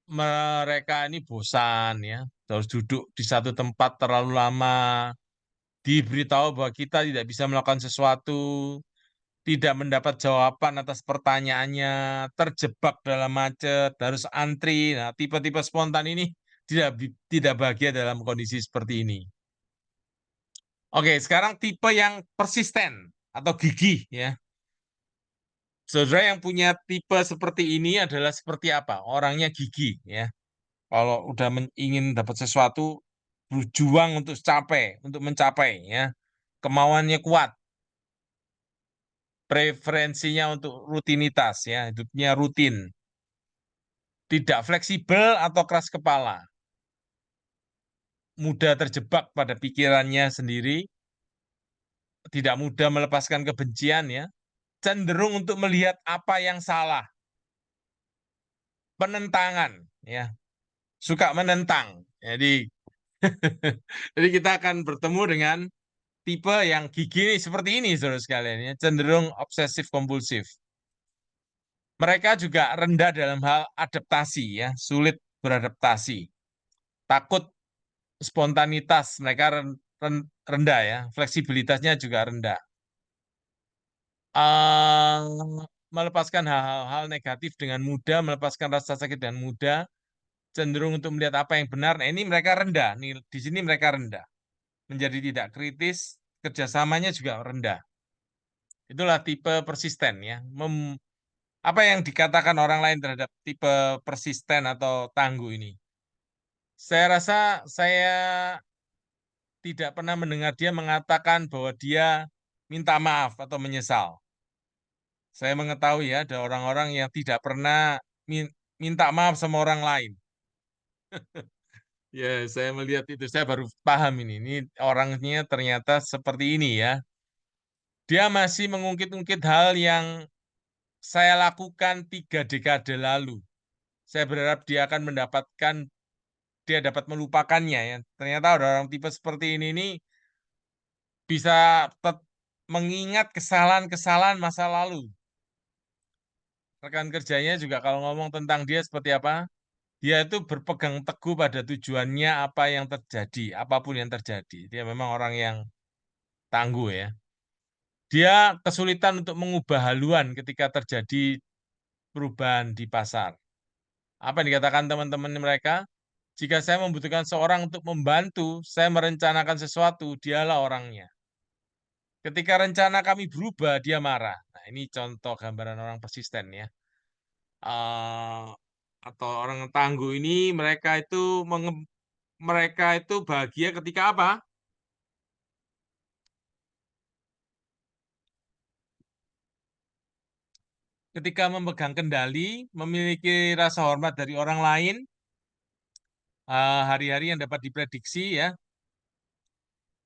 Speaker 1: mereka ini bosan ya, harus duduk di satu tempat terlalu lama, diberitahu bahwa kita tidak bisa melakukan sesuatu, tidak mendapat jawaban atas pertanyaannya, terjebak dalam macet, harus antri. Nah, tipe-tipe spontan ini tidak bahagia dalam kondisi seperti ini. Oke, sekarang tipe yang persisten atau gigih ya. Saudara yang punya tipe seperti ini adalah seperti apa? Orangnya gigih ya. Kalau udah ingin dapat sesuatu, berjuang untuk mencapai ya. Kemauannya kuat, preferensinya untuk rutinitas ya, hidupnya rutin, tidak fleksibel atau keras kepala, mudah terjebak pada pikirannya sendiri, tidak mudah melepaskan kebencian ya, cenderung untuk melihat apa yang salah, penentangan ya, suka menentang. Jadi jadi kita akan bertemu dengan tipe yang gigi ini seperti ini, saudara sekalian ya, cenderung obsesif kompulsif. Mereka juga rendah dalam hal adaptasi ya, sulit beradaptasi, takut spontanitas mereka rendah ya, fleksibilitasnya juga rendah. eh Melepaskan hal-hal negatif dengan mudah, melepaskan rasa sakit dengan mudah, cenderung untuk melihat apa yang benar. Nah, ini mereka rendah. Nih, di sini mereka rendah. Menjadi tidak kritis, kerjasamanya juga rendah. Itulah tipe persisten ya. Apa yang dikatakan orang lain terhadap tipe persisten atau tangguh ini? Saya rasa saya tidak pernah mendengar dia mengatakan bahwa dia minta maaf atau menyesal. Saya mengetahui ya, ada orang-orang yang tidak pernah minta maaf sama orang lain. Ya, saya melihat itu, saya baru paham ini. Ini orangnya ternyata seperti ini ya. Dia masih mengungkit-ungkit hal yang saya lakukan 3 dekade lalu. Saya berharap dia akan dia dapat melupakannya ya. Ternyata ada orang tipe seperti ini nih bisa mengingat kesalahan-kesalahan masa lalu. Rekan kerjanya juga kalau ngomong tentang dia seperti apa, dia itu berpegang teguh pada tujuannya apa yang terjadi, apapun yang terjadi. Dia memang orang yang tangguh ya. Dia kesulitan untuk mengubah haluan ketika terjadi perubahan di pasar. Apa yang dikatakan teman-teman mereka? Jika saya membutuhkan seorang untuk membantu, saya merencanakan sesuatu, dialah orangnya. Ketika rencana kami berubah, dia marah. Nah, ini contoh gambaran orang persisten ya. Eh, atau orang tangguh ini mereka itu bahagia ketika apa? Ketika memegang kendali, memiliki rasa hormat dari orang lain, hari-hari yang dapat diprediksi ya.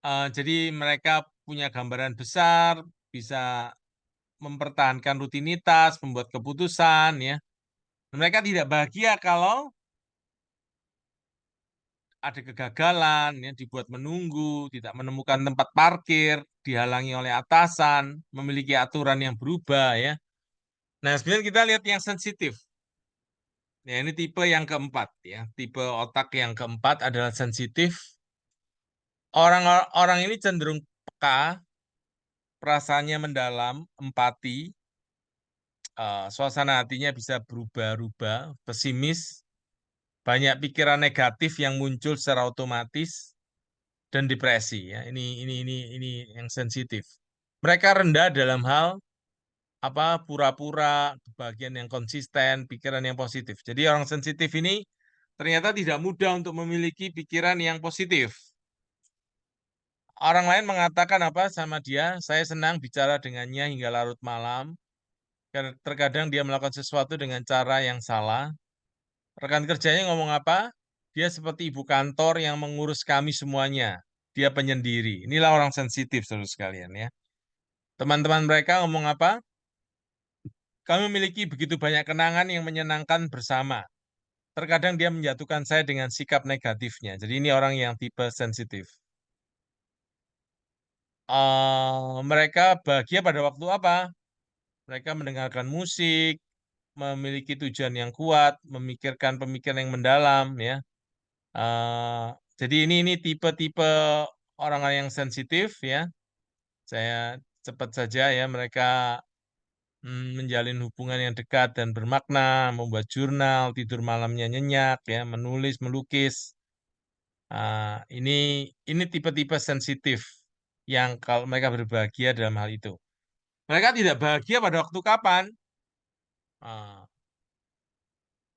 Speaker 1: Jadi mereka punya gambaran besar, bisa mempertahankan rutinitas, membuat keputusan ya. Mereka tidak bahagia kalau ada kegagalan, ya, dibuat menunggu, tidak menemukan tempat parkir, dihalangi oleh atasan, memiliki aturan yang berubah ya. Nah, sebenarnya kita lihat yang sensitif. Ya, ini tipe yang keempat ya. Tipe otak yang keempat adalah sensitif. Orang-orang ini cenderung peka, perasaannya mendalam, empati, suasana hatinya bisa berubah-ubah, pesimis, banyak pikiran negatif yang muncul secara otomatis dan depresi ya. Ini yang sensitif. Mereka rendah dalam hal apa pura-pura, kebahagiaan yang konsisten, pikiran yang positif. Jadi orang sensitif ini ternyata tidak mudah untuk memiliki pikiran yang positif. Orang lain mengatakan apa sama dia, saya senang bicara dengannya hingga larut malam. Terkadang dia melakukan sesuatu dengan cara yang salah. Rekan kerjanya ngomong apa? Dia seperti ibu kantor yang mengurus kami semuanya. Dia penyendiri. Inilah orang sensitif, saudara sekalian ya. Teman-teman mereka ngomong apa? Kami memiliki begitu banyak kenangan yang menyenangkan bersama. Terkadang dia menjatuhkan saya dengan sikap negatifnya. Jadi ini orang yang tipe sensitif. Mereka bahagia pada waktu apa? Mereka mendengarkan musik, memiliki tujuan yang kuat, memikirkan pemikiran yang mendalam, ya. Eh, jadi ini tipe-tipe orang yang sensitif, ya. Saya cepat saja ya, mereka menjalin hubungan yang dekat dan bermakna, membuat jurnal, tidur malamnya nyenyak, ya, menulis, melukis. Ini tipe-tipe sensitif yang kalau mereka berbahagia dalam hal itu. Mereka tidak bahagia pada waktu kapan? Ah,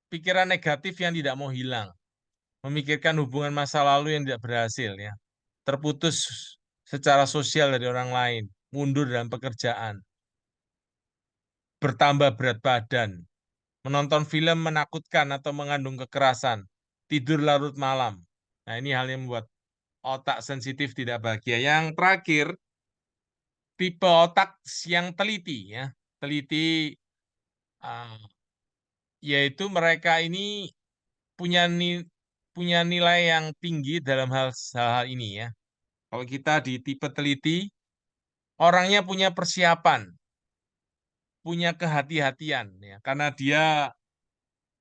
Speaker 1: pikiran negatif yang tidak mau hilang, memikirkan hubungan masa lalu yang tidak berhasil, ya, terputus secara sosial dari orang lain, mundur dalam pekerjaan, bertambah berat badan, menonton film menakutkan atau mengandung kekerasan, tidur larut malam. Nah, ini hal yang membuat otak sensitif tidak bahagia. Yang terakhir, tipe otak yang teliti, ya, teliti, ah, yaitu mereka ini punya punya nilai yang tinggi dalam hal ini ya. Kalau kita di tipe teliti, orangnya punya persiapan, punya kehati-hatian ya, karena dia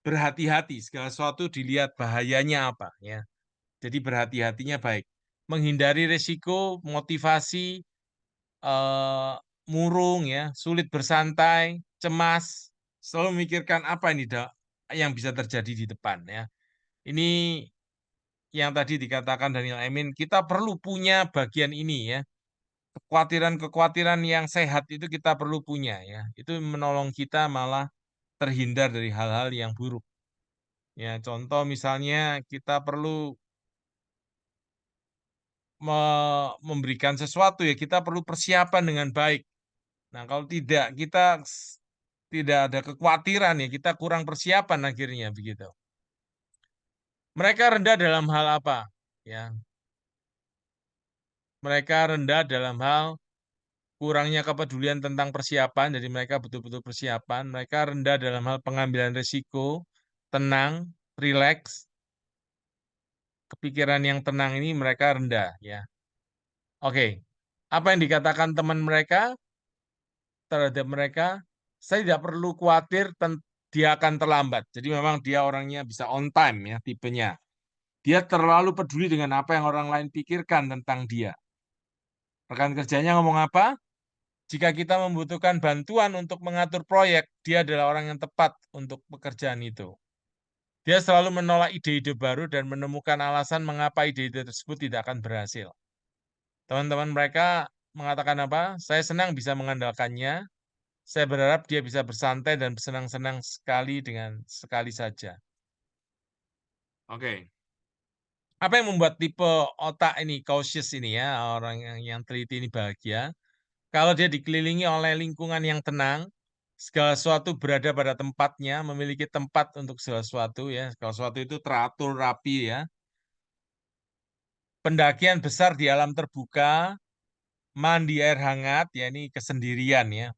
Speaker 1: berhati-hati segala sesuatu dilihat bahayanya apa ya. Jadi berhati-hatinya baik, menghindari risiko, motivasi, eh, murung ya, sulit bersantai, cemas, selalu memikirkan apa ini yang bisa terjadi di depan ya. Ini yang tadi dikatakan Daniel Emin, kita perlu punya bagian ini ya. Kekhawatiran-kekhawatiran yang sehat itu kita perlu punya ya. Itu menolong kita malah terhindar dari hal-hal yang buruk. Ya, contoh misalnya kita perlu memberikan sesuatu ya, kita perlu persiapan dengan baik. Nah, kalau tidak, tidak ada kekhawatiran ya, kita kurang persiapan akhirnya begitu. Mereka rendah dalam hal apa? Ya, mereka rendah dalam hal kurangnya kepedulian tentang persiapan, jadi mereka betul-betul persiapan. Mereka rendah dalam hal pengambilan risiko, tenang, rileks, kepikiran yang tenang ini mereka rendah ya. Oke, apa yang dikatakan teman mereka terhadap mereka? Saya tidak perlu khawatir dia akan terlambat. Jadi memang dia orangnya bisa on time ya tipenya. Dia terlalu peduli dengan apa yang orang lain pikirkan tentang dia. Rekan kerjanya ngomong apa? Jika kita membutuhkan bantuan untuk mengatur proyek, dia adalah orang yang tepat untuk pekerjaan itu. Dia selalu menolak ide-ide baru dan menemukan alasan mengapa ide-ide tersebut tidak akan berhasil. Teman-teman mereka mengatakan apa? Saya senang bisa mengandalkannya. Saya berharap dia bisa bersantai dan bersenang-senang sekali dengan sekali saja. Oke. Apa yang membuat tipe otak ini cautious ini ya, orang yang teliti ini bahagia? Kalau dia dikelilingi oleh lingkungan yang tenang, segala sesuatu berada pada tempatnya, memiliki tempat untuk segala sesuatu ya. Segala sesuatu itu teratur rapi ya. Pendakian besar di alam terbuka, mandi air hangat, ya ini kesendirian ya.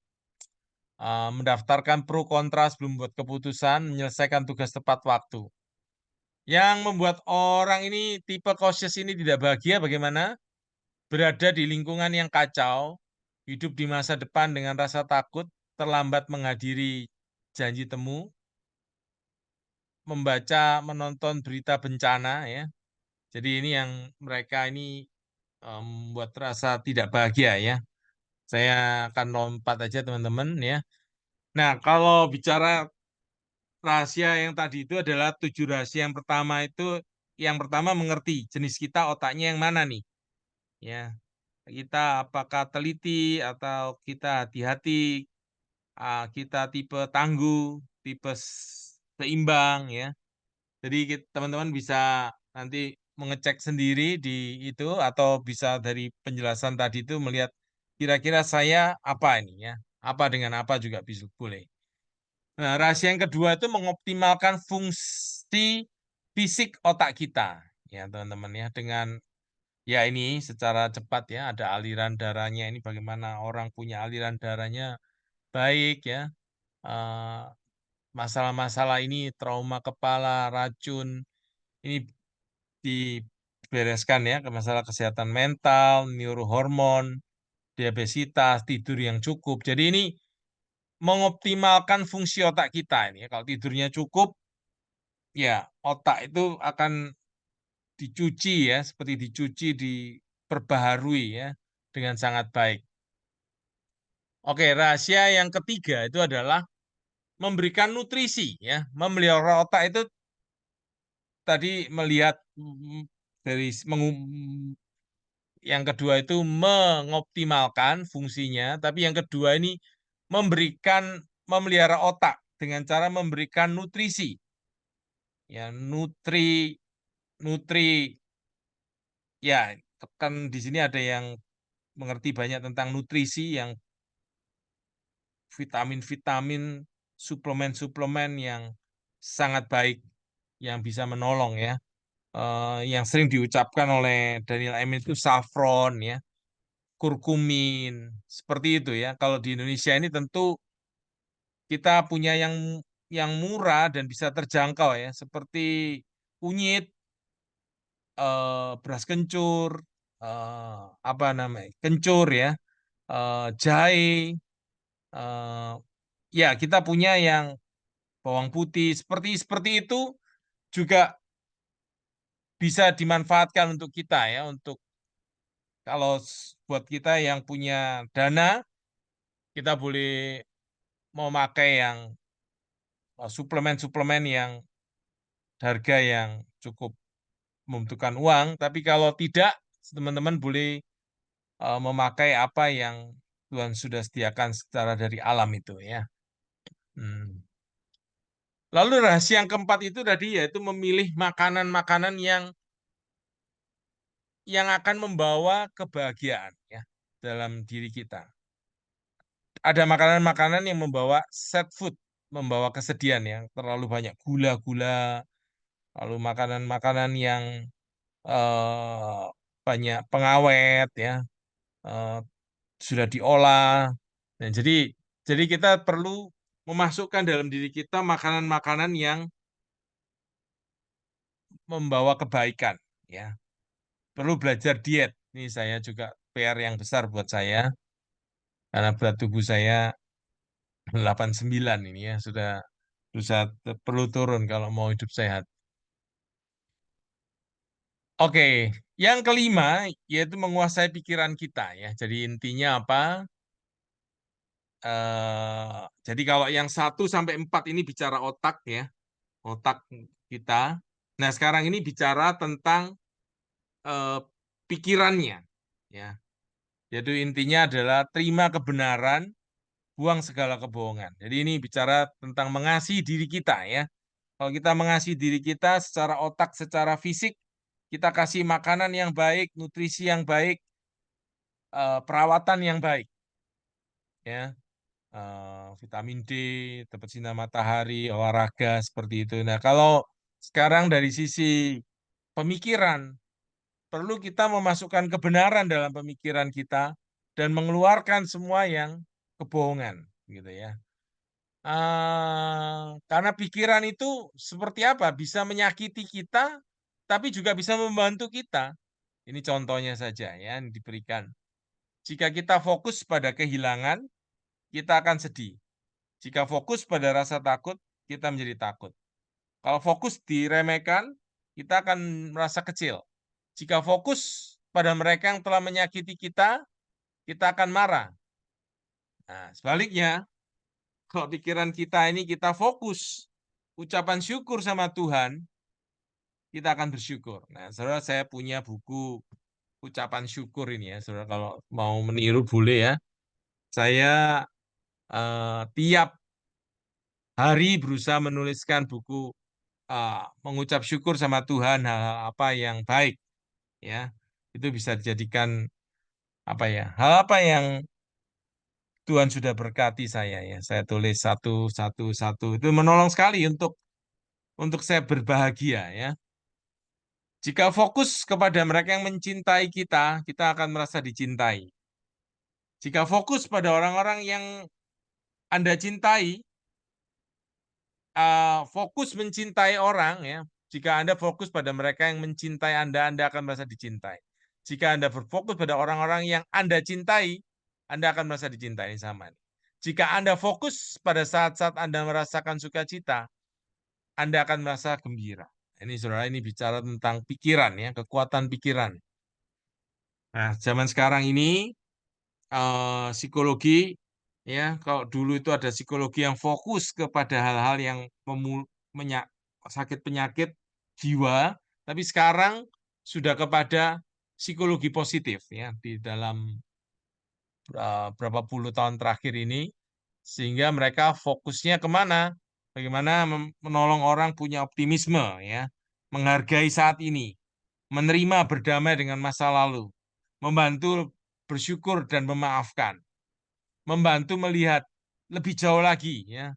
Speaker 1: Mendaftarkan pro kontra sebelum membuat keputusan, menyelesaikan tugas tepat waktu. Yang membuat orang ini tipe cautious ini tidak bahagia bagaimana? Berada di lingkungan yang kacau, hidup di masa depan dengan rasa takut, terlambat menghadiri janji temu, membaca, menonton berita bencana ya. Jadi ini yang mereka ini membuat rasa tidak bahagia ya. Saya akan lompat aja teman-teman ya. Nah, kalau bicara rahasia yang tadi itu adalah 7 rahasia yang pertama itu, yang pertama mengerti jenis kita otaknya yang mana nih ya. Kita apakah teliti atau kita hati-hati, kita tipe tangguh, tipe seimbang ya. Jadi teman-teman bisa nanti mengecek sendiri di itu atau bisa dari penjelasan tadi itu melihat kira-kira saya apa ini ya. Apa dengan apa juga bisa boleh. Nah, rahasia yang kedua itu mengoptimalkan fungsi fisik otak kita. Ya, teman-teman ya, dengan ya ini secara cepat ya, ada aliran darahnya ini bagaimana orang punya aliran darahnya baik ya. Eh, Masalah-masalah ini trauma kepala, racun ini dibereskan ya ke masalah kesehatan mental, neurohormon, diabesitas, tidur yang cukup. Jadi ini mengoptimalkan fungsi otak kita ini. Kalau tidurnya cukup, ya otak itu akan dicuci ya, seperti dicuci, diperbaharui ya dengan sangat baik. Oke, rahasia yang ketiga itu adalah memberikan nutrisi ya. Memelihara otak itu tadi melihat dari yang kedua itu mengoptimalkan fungsinya, tapi yang kedua ini memberikan memelihara otak dengan cara memberikan nutrisi. Ya, nutri ya kan di sini ada yang mengerti banyak tentang nutrisi yang vitamin-vitamin, suplemen-suplemen yang sangat baik yang bisa menolong ya. Yang sering diucapkan oleh Daniel Amin itu saffron ya, kurkumin, seperti itu ya. Kalau di Indonesia ini tentu kita punya yang murah dan bisa terjangkau ya, seperti kunyit, beras kencur, apa namanya, kencur ya, jahe, eh, ya kita punya yang bawang putih seperti seperti itu juga bisa dimanfaatkan untuk kita ya, untuk kalau buat kita yang punya dana, kita boleh memakai yang suplemen-suplemen yang harga yang cukup membutuhkan uang, tapi kalau tidak, teman-teman boleh memakai apa yang Tuhan sudah sediakan secara dari alam itu ya. Hmm. Lalu rahasia yang keempat itu tadi yaitu memilih makanan-makanan yang akan membawa kebahagiaan ya dalam diri kita. Ada makanan-makanan yang membawa sad food, membawa kesedihan yang terlalu banyak gula-gula, lalu makanan-makanan yang eh, banyak pengawet ya, eh, sudah diolah. Dan jadi kita perlu memasukkan dalam diri kita makanan-makanan yang membawa kebaikan ya. Perlu belajar diet. Ini saya juga PR yang besar buat saya karena berat tubuh saya 89 ini ya, sudah perlu turun kalau mau hidup sehat. Oke, yang kelima yaitu menguasai pikiran kita ya. Jadi intinya apa? Jadi kalau yang 1 sampai 4 ini bicara otak ya, otak kita. Nah sekarang ini bicara tentang eh, pikirannya ya. Jadi intinya adalah terima kebenaran, buang segala kebohongan. Jadi ini bicara tentang mengasihi diri kita ya. Kalau kita mengasihi diri kita secara otak, secara fisik, kita kasih makanan yang baik, nutrisi yang baik, perawatan yang baik ya. Vitamin D, dapat sinar matahari, olahraga seperti itu. Nah, kalau sekarang dari sisi pemikiran, perlu kita memasukkan kebenaran dalam pemikiran kita dan mengeluarkan semua yang kebohongan, gitu ya. Karena pikiran itu seperti apa? Bisa menyakiti kita, tapi juga bisa membantu kita. Ini contohnya saja ya yang diberikan. Jika kita fokus pada kehilangan, kita akan sedih. Jika fokus pada rasa takut, kita menjadi takut. Kalau fokus diremehkan, kita akan merasa kecil. Jika fokus pada mereka yang telah menyakiti kita akan marah. Nah, sebaliknya, kalau pikiran kita ini kita fokus ucapan syukur sama Tuhan, kita akan bersyukur. Nah, saudara, saya punya buku ucapan syukur ini ya, saudara. Kalau mau meniru boleh ya. Saya tiap hari berusaha menuliskan buku mengucap syukur sama Tuhan hal-hal apa yang baik ya. Itu bisa dijadikan apa ya? Hal apa yang Tuhan sudah berkati saya ya. Saya tulis satu satu satu. Itu menolong sekali untuk saya berbahagia ya. Jika fokus kepada mereka yang mencintai kita, kita akan merasa dicintai. Jika fokus pada orang-orang yang Anda cintai, fokus mencintai orang ya. Jika Anda fokus pada mereka yang mencintai Anda akan merasa dicintai. Jika Anda berfokus pada orang-orang yang Anda cintai, Anda akan merasa dicintai sama. Jika Anda fokus pada saat-saat Anda merasakan sukacita, Anda akan merasa gembira. Ini saudara, ini bicara tentang pikiran ya, kekuatan pikiran. Nah, zaman sekarang ini psikologi ya, kalau dulu itu ada psikologi yang fokus kepada hal-hal yang sakit penyakit jiwa, tapi sekarang sudah kepada psikologi positif ya di dalam berapa puluh tahun terakhir ini, sehingga mereka fokusnya kemana? Bagaimana menolong orang punya optimisme ya, menghargai saat ini, menerima berdamai dengan masa lalu, membantu bersyukur dan memaafkan, membantu melihat lebih jauh lagi ya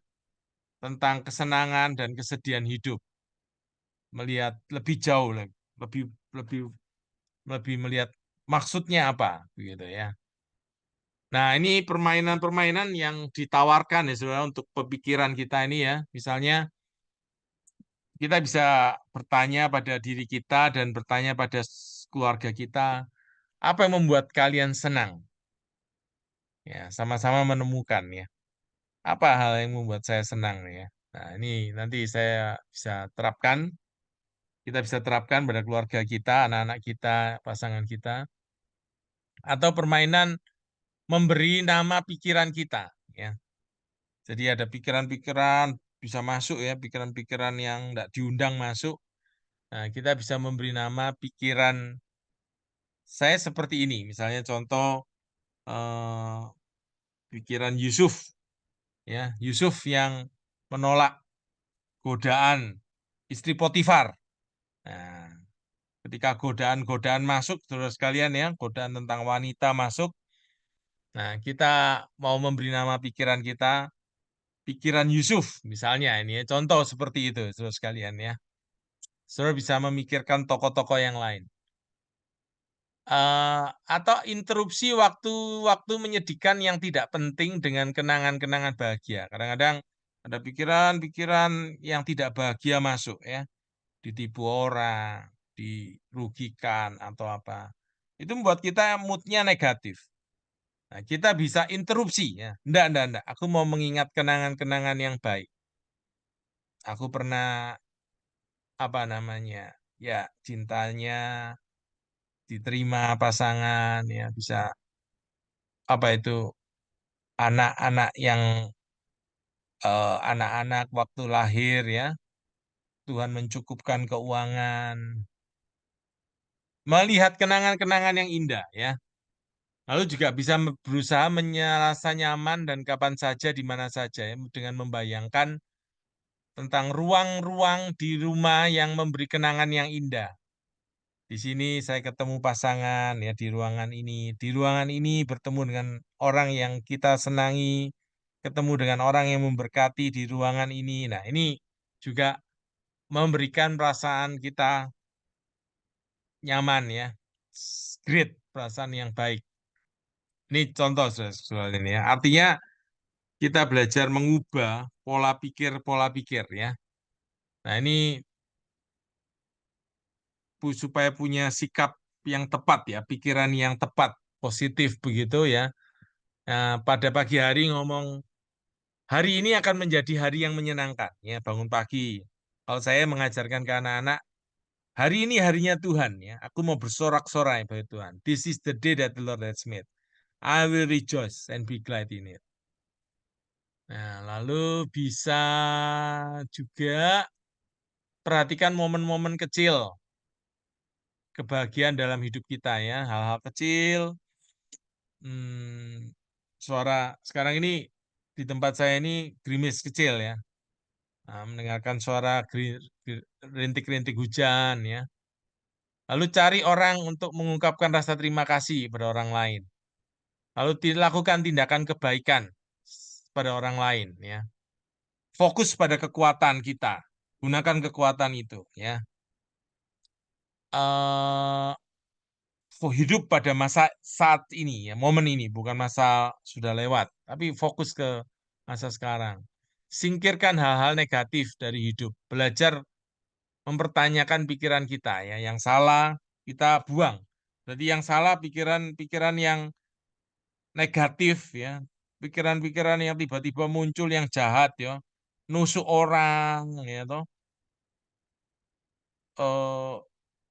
Speaker 1: tentang kesenangan dan kesedihan hidup, melihat lebih jauh, lebih lebih lebih melihat maksudnya apa, begitu ya. Nah, ini permainan-permainan yang ditawarkan ya saudara untuk pemikiran kita ini ya. Misalnya kita bisa bertanya pada diri kita dan bertanya pada keluarga kita, apa yang membuat kalian senang? Ya, sama-sama menemukan ya. Apa hal yang membuat saya senang ya? Nah, ini nanti saya bisa terapkan, kita bisa terapkan pada keluarga kita, anak-anak kita, pasangan kita, atau permainan memberi nama pikiran kita, ya. Jadi ada pikiran-pikiran bisa masuk ya, pikiran-pikiran yang tidak diundang masuk. Nah, kita bisa memberi nama pikiran saya seperti ini. Misalnya contoh eh, pikiran Yusuf, ya, Yusuf yang menolak godaan istri Potifar. Nah, ketika godaan-godaan masuk, terus sekalian ya, godaan tentang wanita masuk, nah kita mau memberi nama pikiran kita, pikiran Yusuf, misalnya ini ya, contoh seperti itu, terus sekalian ya. Saudara bisa memikirkan tokoh-tokoh yang lain. Atau interupsi waktu-waktu menyedihkan yang tidak penting dengan kenangan-kenangan bahagia. Kadang-kadang ada pikiran-pikiran yang tidak bahagia masuk ya, ditipu orang, dirugikan atau apa. Itu membuat kita moodnya negatif. Nah, kita bisa interupsi ya. Enggak. Aku mau mengingat kenangan-kenangan yang baik. Aku pernah apa namanya? Ya, cintanya diterima pasangan ya bisa apa itu anak-anak yang anak-anak waktu lahir ya Tuhan mencukupkan keuangan melihat kenangan-kenangan yang indah ya lalu juga bisa berusaha merasa nyaman dan kapan saja di mana saja ya dengan membayangkan tentang ruang-ruang di rumah yang memberi kenangan yang indah. Di sini saya ketemu pasangan ya di ruangan ini. Di ruangan ini bertemu dengan orang yang kita senangi, ketemu dengan orang yang memberkati di ruangan ini. Nah, ini juga memberikan perasaan kita nyaman ya. Great, perasaan yang baik. Ini contoh soal ini ya. Artinya kita belajar mengubah pola pikir ya. Nah, ini supaya punya sikap yang tepat ya, pikiran yang tepat, positif begitu ya. Nah, pada pagi hari ngomong, hari ini akan menjadi hari yang menyenangkan. Ya, bangun pagi. Kalau saya mengajarkan ke anak-anak, hari ini harinya Tuhan. Ya, aku mau bersorak-sorai pada Tuhan. This is the day that the Lord has made. I will rejoice and be glad in it. Nah, lalu bisa juga perhatikan momen-momen kecil, kebahagiaan dalam hidup kita ya, hal-hal kecil. Hmm, suara sekarang ini di tempat saya ini gerimis kecil ya. Nah, mendengarkan suara rintik-rintik hujan ya. Lalu cari orang untuk mengungkapkan rasa terima kasih pada orang lain. Lalu lakukan tindakan kebaikan pada orang lain ya. Fokus pada kekuatan kita. Gunakan kekuatan itu ya. Eh hidup pada masa saat ini ya, momen ini bukan masa sudah lewat, tapi fokus ke masa sekarang. Singkirkan hal-hal negatif dari hidup. Belajar mempertanyakan pikiran kita ya, yang salah kita buang. Jadi yang salah pikiran-pikiran yang negatif ya, pikiran-pikiran yang tiba-tiba muncul yang jahat ya, nusuk orang ya toh, eh,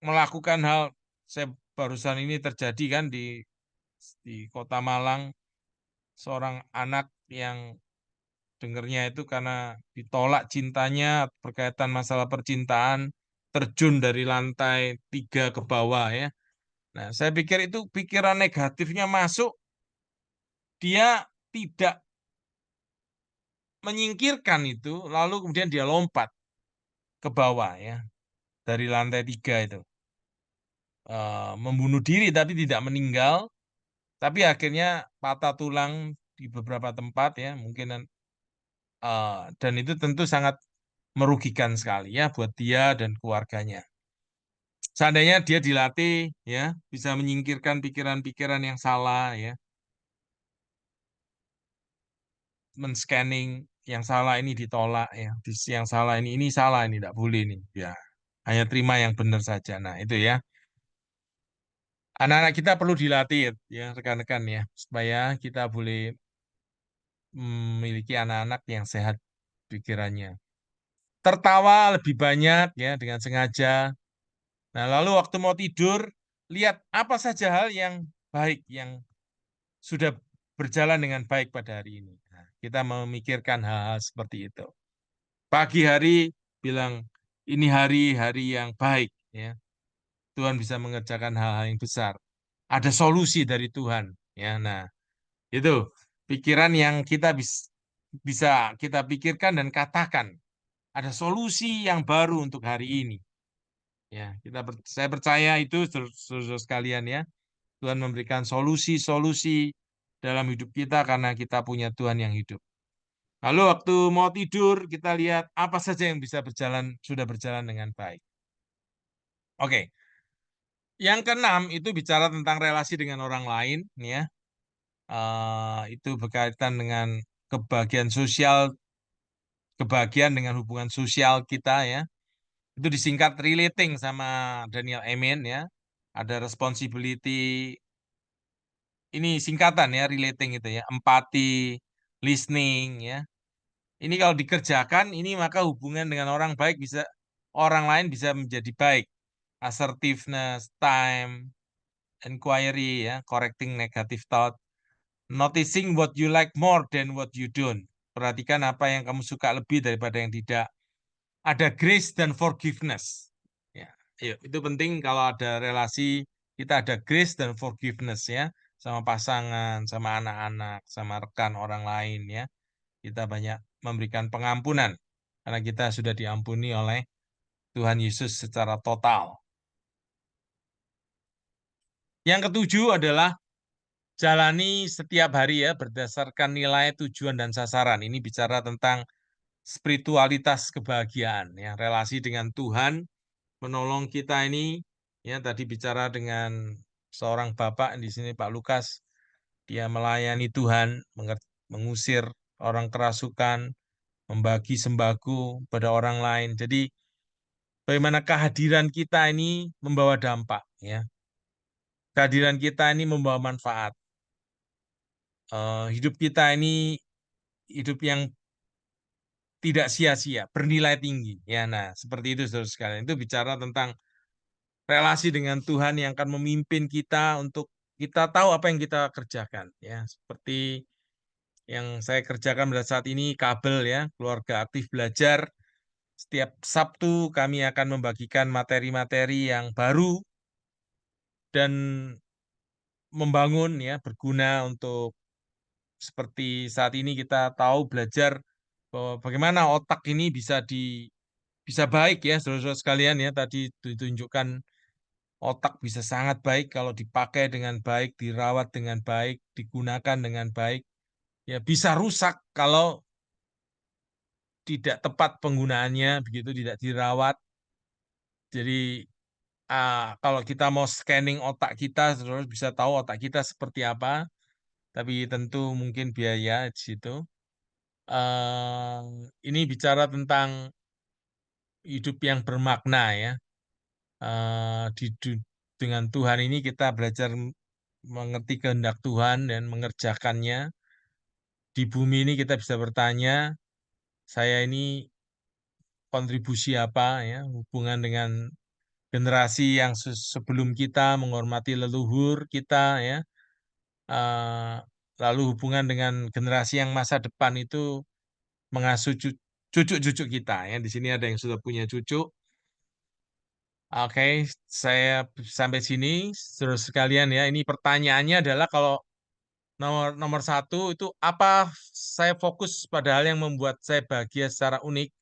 Speaker 1: melakukan hal saya barusan ini terjadi kan di Kota Malang seorang anak yang dengernya itu karena ditolak cintanya berkaitan masalah percintaan terjun dari lantai 3 ke bawah ya. Nah, saya pikir itu pikiran negatifnya masuk, dia tidak menyingkirkan itu, lalu kemudian dia lompat ke bawah ya dari lantai 3 itu. Membunuh diri tapi tidak meninggal, tapi akhirnya patah tulang di beberapa tempat ya, mungkin dan itu tentu sangat merugikan sekali ya buat dia dan keluarganya. Seandainya dia dilatih ya bisa menyingkirkan pikiran-pikiran yang salah ya, men-scanning yang salah ini ditolak ya, yang salah ini salah ini tidak boleh ini ya. Hanya terima yang benar saja. Nah, itu ya. Anak-anak kita perlu dilatih ya rekan-rekan ya supaya kita boleh memiliki anak-anak yang sehat pikirannya. Tertawa lebih banyak ya dengan sengaja. Nah, lalu waktu mau tidur, lihat apa saja hal yang baik yang sudah berjalan dengan baik pada hari ini. Nah, kita memikirkan hal-hal seperti itu. Pagi hari bilang ini hari-hari yang baik ya. Tuhan bisa mengerjakan hal-hal yang besar. Ada solusi dari Tuhan ya. Nah, itu pikiran yang kita bisa kita pikirkan dan katakan. Ada solusi yang baru untuk hari ini. Ya, saya percaya itu saudara sekalian ya. Tuhan memberikan solusi-solusi dalam hidup kita karena kita punya Tuhan yang hidup. Lalu waktu mau tidur kita lihat apa saja yang bisa sudah berjalan dengan baik. Oke, yang keenam itu bicara tentang relasi dengan orang lain, ya. Itu berkaitan dengan kebahagiaan sosial, kebahagiaan dengan hubungan sosial kita, ya. Itu disingkat relating sama Daniel Amen, ya. Ada responsibility, ini singkatan ya, relating itu ya, empati, listening, ya. Ini kalau dikerjakan, ini maka hubungan dengan orang baik orang lain bisa menjadi baik. Assertiveness, time, inquiry, ya, correcting negative thought, noticing what you like more than what you don't. Perhatikan apa yang kamu suka lebih daripada yang tidak. Ada grace dan forgiveness. Ya, itu penting kalau ada relasi, kita ada grace dan forgiveness ya, sama pasangan, sama anak-anak, sama rekan orang lain ya. Kita banyak memberikan pengampunan karena kita sudah diampuni oleh Tuhan Yesus secara total. Yang ketujuh adalah jalani setiap hari ya berdasarkan nilai, tujuan, dan sasaran. Ini bicara tentang spiritualitas kebahagiaan ya, relasi dengan Tuhan menolong kita ini ya, tadi bicara dengan seorang bapak di sini Pak Lukas, dia melayani Tuhan, mengusir orang kerasukan, membagi sembako pada orang lain. Jadi bagaimana kehadiran kita ini membawa dampak ya. Kehadiran kita ini membawa manfaat. Hidup kita ini hidup yang tidak sia-sia, bernilai tinggi. Ya, nah seperti itu saudara sekalian. Itu bicara tentang relasi dengan Tuhan yang akan memimpin kita untuk kita tahu apa yang kita kerjakan. Ya, seperti yang saya kerjakan pada saat ini, Kabel ya, keluarga aktif belajar. Setiap Sabtu kami akan membagikan materi-materi yang baru dan membangun ya, berguna untuk seperti saat ini kita tahu belajar bahwa bagaimana otak ini bisa baik ya, saudara-saudara sekalian ya, tadi ditunjukkan otak bisa sangat baik kalau dipakai dengan baik, dirawat dengan baik, digunakan dengan baik. Ya bisa rusak kalau tidak tepat penggunaannya, begitu tidak dirawat. Jadi kalau kita mau scanning otak kita, terus bisa tahu otak kita seperti apa. Tapi tentu mungkin biaya di situ. Eh, ini bicara tentang hidup yang bermakna ya. Dengan Tuhan ini kita belajar mengerti kehendak Tuhan dan mengerjakannya. Di bumi ini kita bisa bertanya, saya ini kontribusi apa ya, hubungan dengan generasi yang sebelum kita, menghormati leluhur kita ya, eh, lalu hubungan dengan generasi yang masa depan itu mengasuh cucu-cucu kita ya. Di sini ada yang sudah punya cucu. Oke, saya sampai sini, terus sekalian ya. Ini pertanyaannya adalah kalau nomor nomor satu itu apa saya fokus pada hal yang membuat saya bahagia secara unik.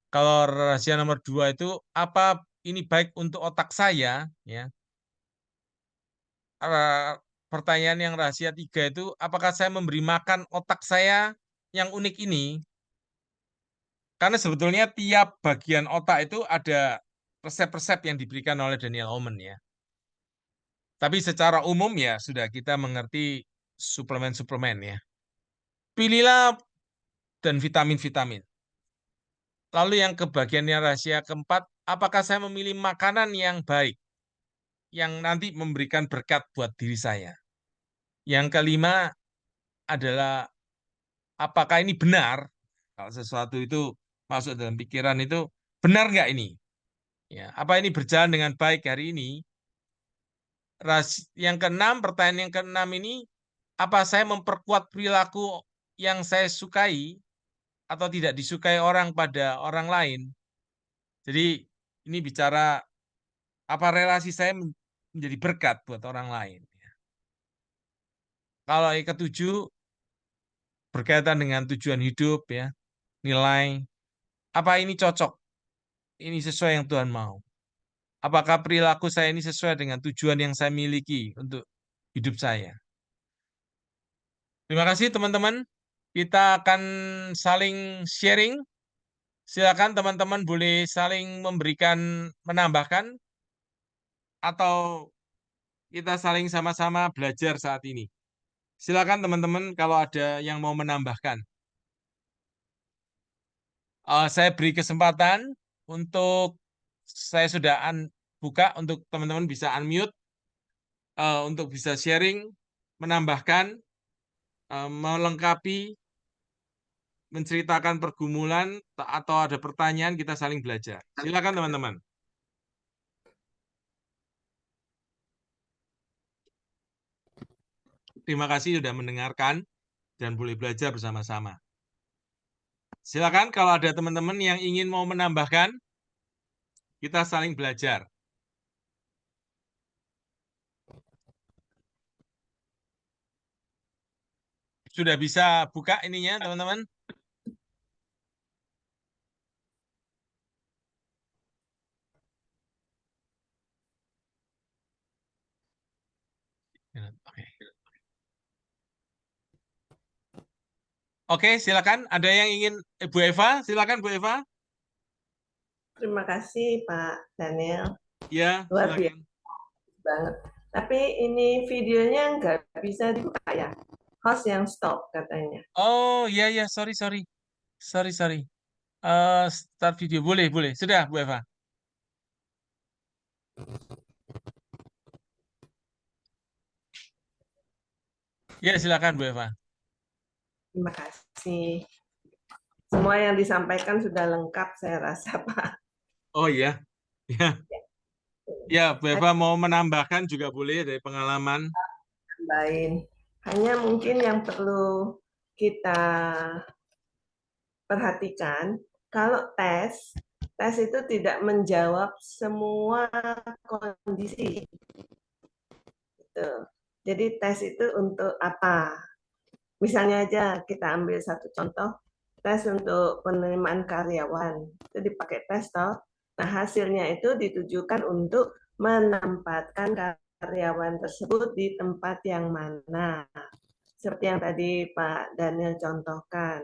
Speaker 1: Kalau rahasia nomor dua itu apa ini baik untuk otak saya, ya. Eh, Pertanyaan yang rahasia tiga itu apakah saya memberi makan otak saya yang unik ini? Karena sebetulnya tiap bagian otak itu ada resep-resep yang diberikan oleh Daniel Omen ya. Tapi secara umum ya sudah kita mengerti suplemen-suplemen ya. Pilihlah dan vitamin-vitamin. Lalu yang kebagiannya rahasia keempat, apakah saya memilih makanan yang baik, yang nanti memberikan berkat buat diri saya. Yang kelima adalah apakah ini benar, kalau sesuatu itu masuk dalam pikiran itu, benar nggak ini? Ya, apa ini berjalan dengan baik hari ini? Yang keenam, pertanyaan yang keenam ini, apa saya memperkuat perilaku yang saya sukai atau tidak disukai orang pada orang lain? Jadi ini bicara apa relasi saya menjadi berkat buat orang lain. Kalau yang ketujuh berkaitan dengan tujuan hidup ya, nilai apa ini cocok, ini sesuai yang Tuhan mau. Apakah perilaku saya ini sesuai dengan tujuan yang saya miliki untuk hidup saya. Terima kasih teman-teman. Kita akan saling sharing. Silakan teman-teman boleh saling memberikan, menambahkan, atau kita saling sama-sama belajar saat ini. Silakan teman-teman kalau ada yang mau menambahkan. Saya beri kesempatan untuk saya sudah buka untuk teman-teman bisa unmute untuk bisa sharing, menambahkan, melengkapi menceritakan pergumulan atau ada pertanyaan, kita saling belajar. Silakan teman-teman. Terima kasih sudah mendengarkan dan boleh belajar bersama-sama. Silakan kalau ada teman-teman yang ingin mau menambahkan, kita saling belajar. Sudah bisa buka ininya, teman-teman? Oke. Oke, silakan. Ada yang ingin Bu Eva? Silakan Bu Eva.
Speaker 2: Terima kasih Pak Daniel.
Speaker 1: Ya,
Speaker 2: Luar
Speaker 1: silakan.
Speaker 2: biasa banget. Tapi ini videonya nggak bisa dibuka ya. Host yang stop katanya.
Speaker 1: Oh, iya, ya, sorry. Sorry. Start video. Boleh. Sudah, Bu Eva. Ya, silakan Bu Eva.
Speaker 2: Terima kasih. Semua yang disampaikan sudah lengkap saya rasa Pak.
Speaker 1: Oh iya, ya. Ya, Bu Eva mau menambahkan juga boleh dari pengalaman.
Speaker 2: Tambahin. Hanya mungkin yang perlu kita perhatikan, kalau tes itu tidak menjawab semua kondisi. Gitu. Jadi tes itu untuk apa? Misalnya aja kita ambil satu contoh, tes untuk penerimaan karyawan. Itu dipakai tes toh. Nah, hasilnya itu ditujukan untuk menempatkan karyawan tersebut di tempat yang mana. Seperti yang tadi Pak Daniel contohkan.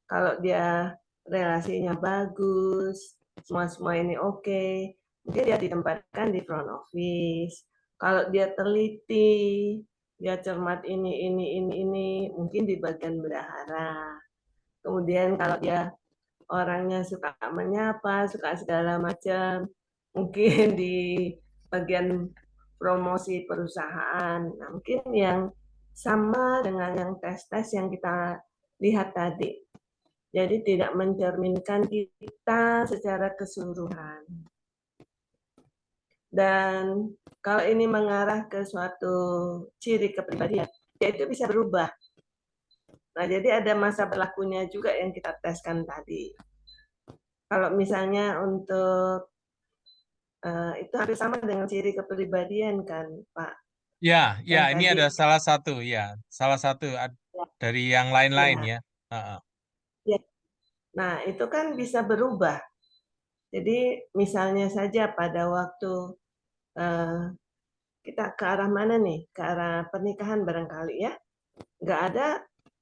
Speaker 2: Kalau dia relasinya bagus, semua ini oke, mungkin dia ditempatkan di front office. Kalau dia teliti, dia cermat ini, mungkin di bagian bendahara. Kemudian kalau dia orangnya suka menyapa, suka segala macam, mungkin di bagian promosi perusahaan. Nah, mungkin yang sama dengan yang tes-tes yang kita lihat tadi. Jadi tidak mencerminkan kita secara keseluruhan. Dan kalau ini mengarah ke suatu ciri kepribadian, ya itu bisa berubah. Nah, jadi ada masa berlakunya juga yang kita teskan tadi. Kalau misalnya untuk itu hampir sama dengan ciri kepribadian kan, Pak.
Speaker 1: Ya,
Speaker 2: Yang
Speaker 1: ini
Speaker 2: tadi,
Speaker 1: ada salah satu dari yang lain-lain
Speaker 2: ya,
Speaker 1: ya. Uh-uh.
Speaker 2: ya. Nah, itu kan bisa berubah. Jadi misalnya saja pada waktu uh, kita ke arah mana nih? Ke arah pernikahan barangkali ya. Nggak ada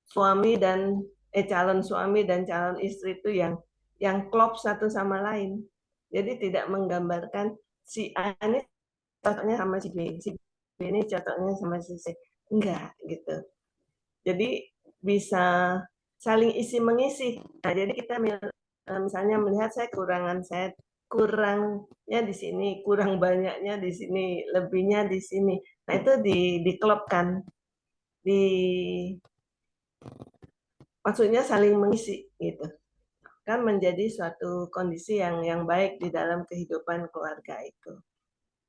Speaker 2: suami dan calon suami dan calon istri itu yang klop satu sama lain. Jadi tidak menggambarkan si A ini cocoknya sama si B ini cocoknya sama si C. Enggak gitu. Jadi bisa saling isi mengisi. Nah, jadi kita misalnya melihat saya kurangnya di sini, kurang banyaknya di sini, lebihnya di sini. Nah, itu diklopkan, di maksudnya saling mengisi gitu. Kan menjadi suatu kondisi yang baik di dalam kehidupan keluarga itu.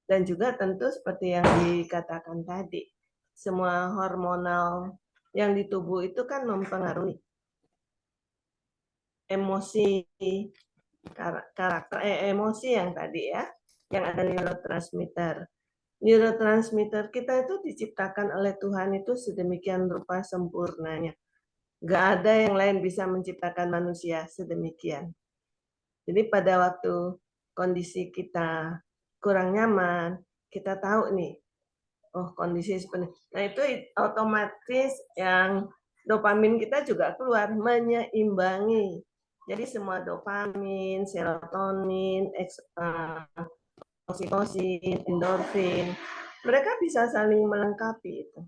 Speaker 2: Dan juga tentu seperti yang dikatakan tadi, semua hormonal yang di tubuh itu kan mempengaruhi emosi, karakter emosi yang tadi ya, yang ada neurotransmitter. Neurotransmitter kita itu diciptakan oleh Tuhan itu sedemikian rupa sempurnanya. Gak ada yang lain bisa menciptakan manusia sedemikian. Jadi pada waktu kondisi kita kurang nyaman, kita tahu nih, oh kondisi seperti nah itu otomatis yang dopamin kita juga keluar menyeimbangi. Jadi semua dopamin, serotonin, oksitosin, endorfin, mereka bisa saling melengkapi itu.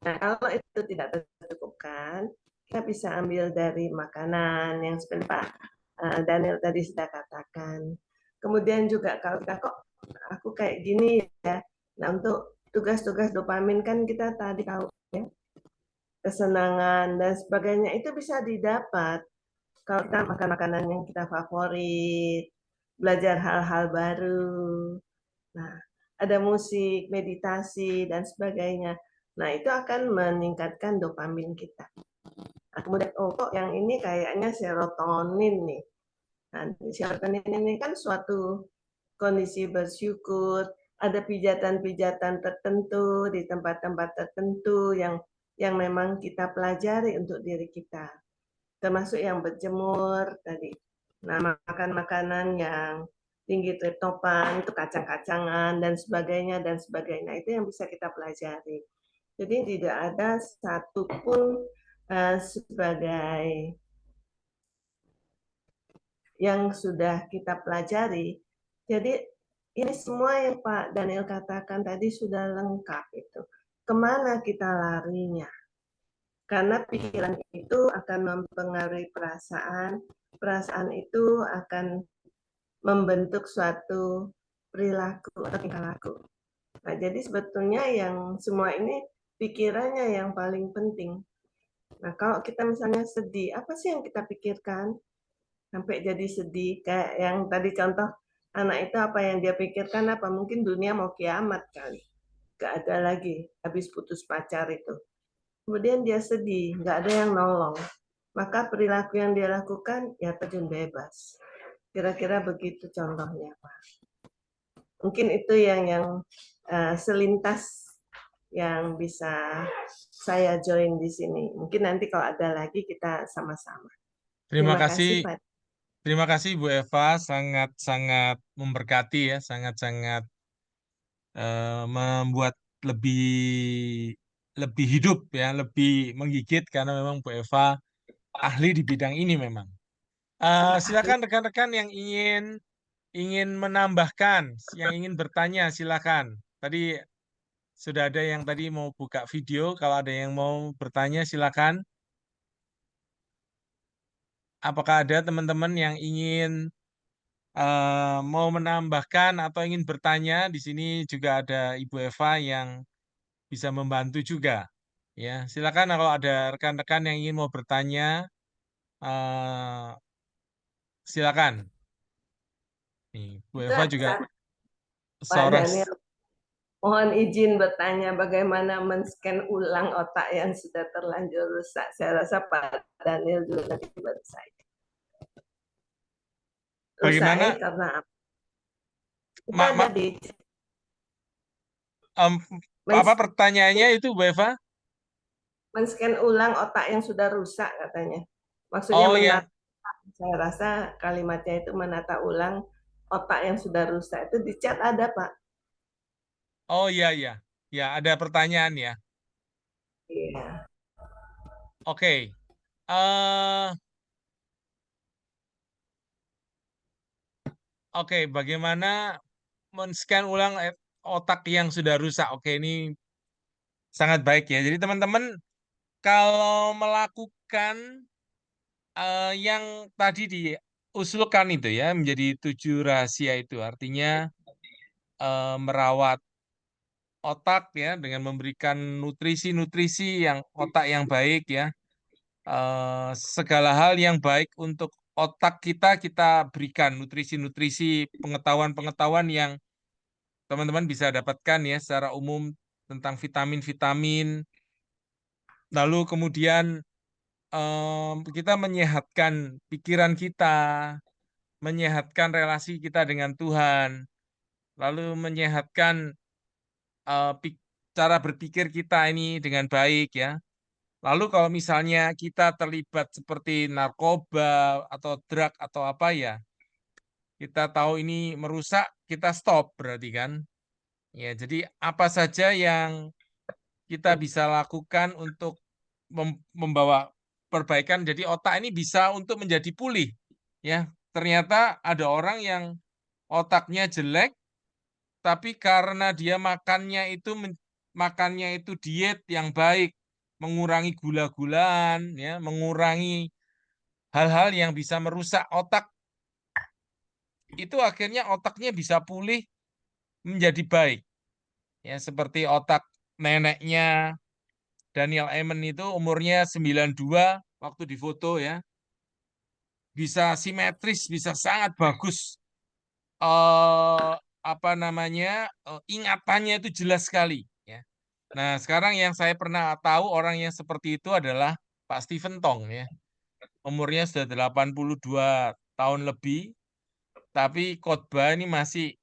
Speaker 2: Nah, kalau itu tidak tercukupkan, kita bisa ambil dari makanan yang seperti Pak Daniel tadi sudah katakan. Kemudian juga kalau kita kok aku kayak gini ya. Nah, untuk tugas-tugas dopamin kan kita tadi tahu ya. kesenangan dan sebagainya itu bisa didapat kalau kita makan makanan yang kita favorit, belajar hal-hal baru. Nah, ada musik, meditasi dan sebagainya. Nah, itu akan meningkatkan dopamin kita. Nah, kemudian oh kok yang ini kayaknya serotonin nih. Nah, serotonin ini kan suatu kondisi bersyukur, ada pijatan-pijatan tertentu di tempat-tempat tertentu yang memang kita pelajari untuk diri kita, termasuk yang berjemur tadi. Nah, makan makanan yang tinggi triptofan, itu kacang-kacangan dan sebagainya dan sebagainya itu yang bisa kita pelajari. Jadi tidak ada satupun sebagai yang sudah kita pelajari. Jadi ini semua yang Pak Daniel katakan tadi sudah lengkap itu. Kemana kita larinya? Karena pikiran itu akan mempengaruhi perasaan, perasaan itu akan membentuk suatu perilaku atau tingkah laku. Nah, jadi sebetulnya yang semua ini pikirannya yang paling penting. Nah, kalau kita misalnya sedih, apa sih yang kita pikirkan? Sampai jadi sedih kayak yang tadi contoh anak itu apa yang dia pikirkan apa mungkin dunia mau kiamat kali gak ada lagi habis putus pacar itu kemudian dia sedih gak ada yang nolong maka perilaku yang dia lakukan ya terjun bebas kira-kira begitu contohnya Pak mungkin itu yang selintas yang bisa saya join di sini mungkin nanti kalau ada lagi kita sama-sama
Speaker 1: Terima
Speaker 2: terima
Speaker 1: kasih,
Speaker 2: kasih Pak.
Speaker 1: terima kasih Bu Eva, sangat-sangat memberkati ya, sangat-sangat membuat lebih lebih hidup ya, lebih menggigit karena memang Bu Eva ahli di bidang ini memang. Silakan rekan-rekan yang ingin ingin menambahkan, yang ingin bertanya, silakan. Tadi sudah ada yang tadi mau buka video, kalau ada yang mau bertanya, silakan. Apakah ada teman-teman yang ingin mau menambahkan atau ingin bertanya? Di sini juga ada Ibu Eva yang bisa membantu juga. Ya, silakan kalau ada rekan-rekan yang ingin mau bertanya, eh, silakan. Nih, Bu
Speaker 2: Itu
Speaker 1: Eva
Speaker 2: ada
Speaker 1: juga
Speaker 2: Pak
Speaker 1: seorang.
Speaker 2: Daniel. Mohon izin bertanya bagaimana men-scan ulang otak yang sudah terlanjur rusak. Saya rasa Pak Daniel juga nanti baru saya. Rusaknya
Speaker 1: Bagaimana,
Speaker 2: karena apa? Kita
Speaker 1: mak,
Speaker 2: ada
Speaker 1: mak,
Speaker 2: di
Speaker 1: em, apa
Speaker 2: men-
Speaker 1: pertanyaannya itu, Bu Eva?
Speaker 2: men-scan ulang otak yang sudah rusak katanya. Maksudnya
Speaker 1: Oh ya,
Speaker 2: menata, saya rasa kalimatnya itu menata ulang otak yang sudah rusak. Itu di chat ada Pak.
Speaker 1: oh ya ya, ya ada pertanyaan ya.
Speaker 2: Iya.
Speaker 1: Oke, eh, oke, bagaimana men-scan ulang otak yang sudah rusak? Oke, ini sangat baik ya. Jadi teman-teman kalau melakukan yang tadi diusulkan itu ya menjadi 7 rahasia itu artinya merawat otak ya dengan memberikan nutrisi-nutrisi yang otak yang baik ya. Segala hal yang baik untuk otak kita kita berikan nutrisi-nutrisi pengetahuan-pengetahuan yang teman-teman bisa dapatkan ya secara umum tentang vitamin-vitamin. Lalu kemudian kita menyehatkan pikiran kita, menyehatkan relasi kita dengan Tuhan, lalu menyehatkan eh, pik- cara berpikir kita ini dengan baik ya. Lalu kalau misalnya kita terlibat seperti narkoba atau drug atau apa ya, kita tahu ini merusak, kita stop berarti kan. Ya, jadi apa saja yang kita bisa lakukan untuk membawa perbaikan jadi otak ini bisa untuk menjadi pulih. Ya, ternyata ada orang yang otaknya jelek tapi karena dia makannya itu diet yang baik, mengurangi gula-gulaan, ya, mengurangi hal-hal yang bisa merusak otak, itu akhirnya otaknya bisa pulih menjadi baik. Ya, seperti otak neneknya Daniel Amen itu umurnya 92 waktu difoto ya. Bisa simetris, bisa sangat bagus. eh Apa namanya? Ingatannya itu jelas sekali ya. Nah, sekarang yang saya pernah tahu orang yang seperti itu adalah Pak Stephen Tong ya. Umurnya sudah 82 tahun lebih, tapi khotbah ini masih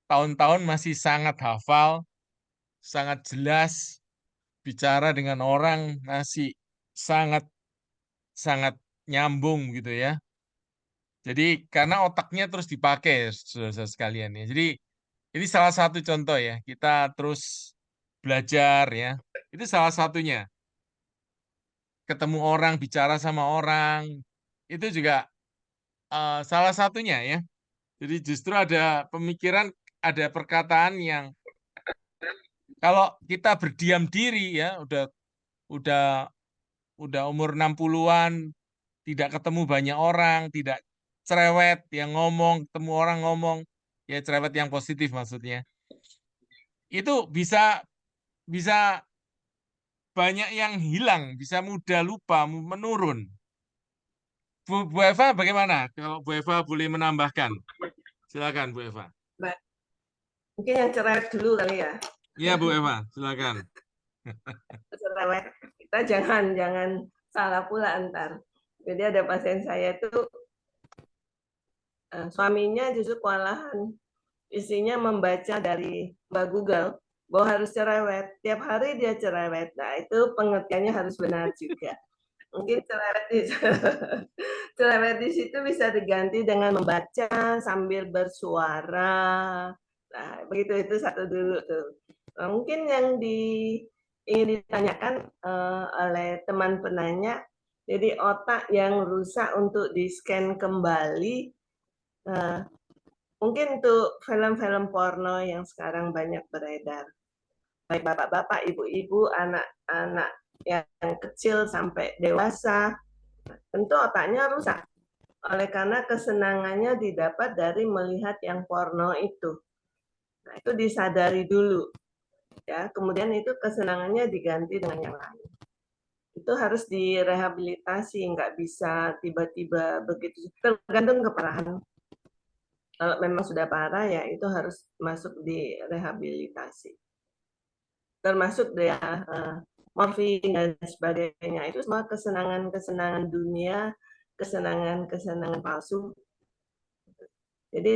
Speaker 1: tahun-tahun masih sangat hafal, sangat jelas, bicara dengan orang masih sangat sangat nyambung gitu ya. Jadi karena otaknya terus dipakai saudara sekalian ya. Jadi ini salah satu contoh ya. Kita terus belajar ya. Itu salah satunya. Ketemu orang, bicara sama orang, itu juga salah satunya ya. Jadi justru ada pemikiran, ada perkataan yang kalau kita berdiam diri ya, udah udah umur 60-an, tidak ketemu banyak orang, tidak cerewet yang ngomong, ketemu orang ngomong, ya cerewet yang positif maksudnya. Itu bisa bisa banyak yang hilang, bisa mudah lupa, menurun. Bu Eva bagaimana? Kalau Bu Eva boleh menambahkan, silakan Bu Eva.
Speaker 2: Mungkin yang cerewet dulu kali ya.
Speaker 1: Iya Bu Eva, silakan.
Speaker 2: Cerewet. Kita jangan salah pula antar. Jadi ada pasien saya itu suaminya justru kewalahan. Isinya membaca dari Mbak Google bahwa harus cerewet. Tiap hari dia cerewet. Nah, itu pengertiannya harus benar juga. Mungkin cerewet di situ bisa diganti dengan membaca sambil bersuara. Nah, begitu itu satu dulu tuh. Nah, mungkin yang ingin ditanyakan oleh teman penanya, jadi otak yang rusak untuk di-scan kembali, mungkin untuk film-film porno yang sekarang banyak beredar. Baik bapak-bapak, ibu-ibu, anak-anak yang kecil sampai dewasa, tentu otaknya rusak. Oleh karena kesenangannya didapat dari melihat yang porno itu. Nah, itu disadari dulu. Ya, kemudian itu kesenangannya diganti dengan yang lain. Itu harus direhabilitasi, nggak bisa tiba-tiba begitu. Tergantung keparahan. Kalau memang sudah parah ya itu harus masuk di rehabilitasi. Termasuk dia morfin dan sebagainya. Itu semua kesenangan-kesenangan dunia, kesenangan-kesenangan palsu. Jadi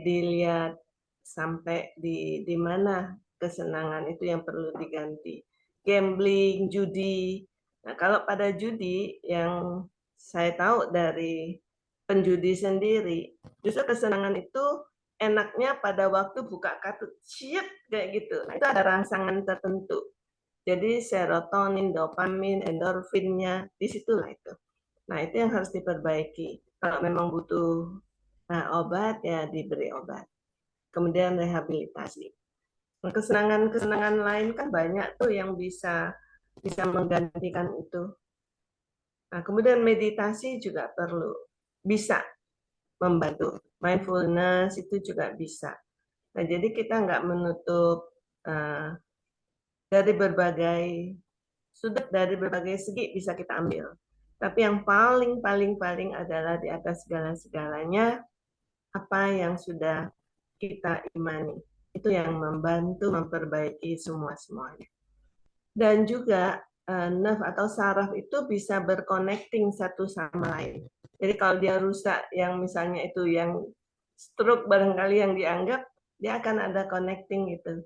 Speaker 2: dilihat sampai di mana kesenangan itu yang perlu diganti. Gambling, judi. Nah, kalau pada judi yang saya tahu dari penjudi sendiri, justru kesenangan itu enaknya pada waktu buka kartu, siap kayak gitu. Nah, itu ada rangsangan tertentu. Jadi serotonin, dopamin, endorfinnya di situlah itu. Nah, itu yang harus diperbaiki. Kalau memang butuh obat ya diberi obat. Kemudian rehabilitasi. Nah, kesenangan-kesenangan lain kan banyak tuh yang bisa menggantikan itu. Nah, kemudian meditasi juga perlu, bisa membantu. Mindfulness itu juga bisa. Nah, jadi kita nggak menutup dari berbagai sudut, dari berbagai segi bisa kita ambil. Tapi yang paling adalah di atas segala-segalanya apa yang sudah kita imani. Itu yang membantu memperbaiki semua-semuanya. Dan juga nerve atau saraf itu bisa berconnecting satu sama lain. Jadi kalau dia rusak yang misalnya itu yang stroke barangkali yang dianggap, dia akan ada connecting gitu.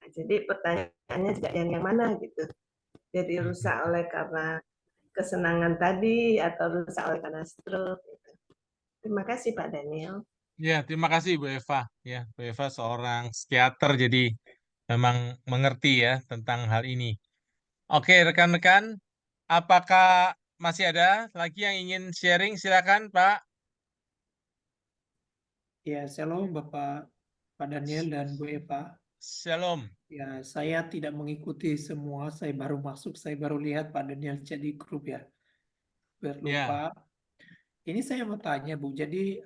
Speaker 2: Nah, jadi pertanyaannya juga yang mana gitu. Jadi rusak oleh karena kesenangan tadi atau rusak oleh karena stroke. Gitu. Terima kasih Pak Daniel.
Speaker 1: Ya, terima kasih Bu Eva. Ya, Bu Eva seorang psikiater jadi memang mengerti ya tentang hal ini. Oke, rekan-rekan, apakah masih ada lagi yang ingin sharing? Silakan, Pak.
Speaker 3: Ya, shalom Bapak Pak Daniel dan Bu Eva.
Speaker 1: Shalom.
Speaker 3: Ya, saya tidak mengikuti semua, saya baru masuk, saya baru lihat Pak Daniel jadi grup ya. Berlupa.
Speaker 1: Ya,
Speaker 3: Ini saya mau tanya Bu, jadi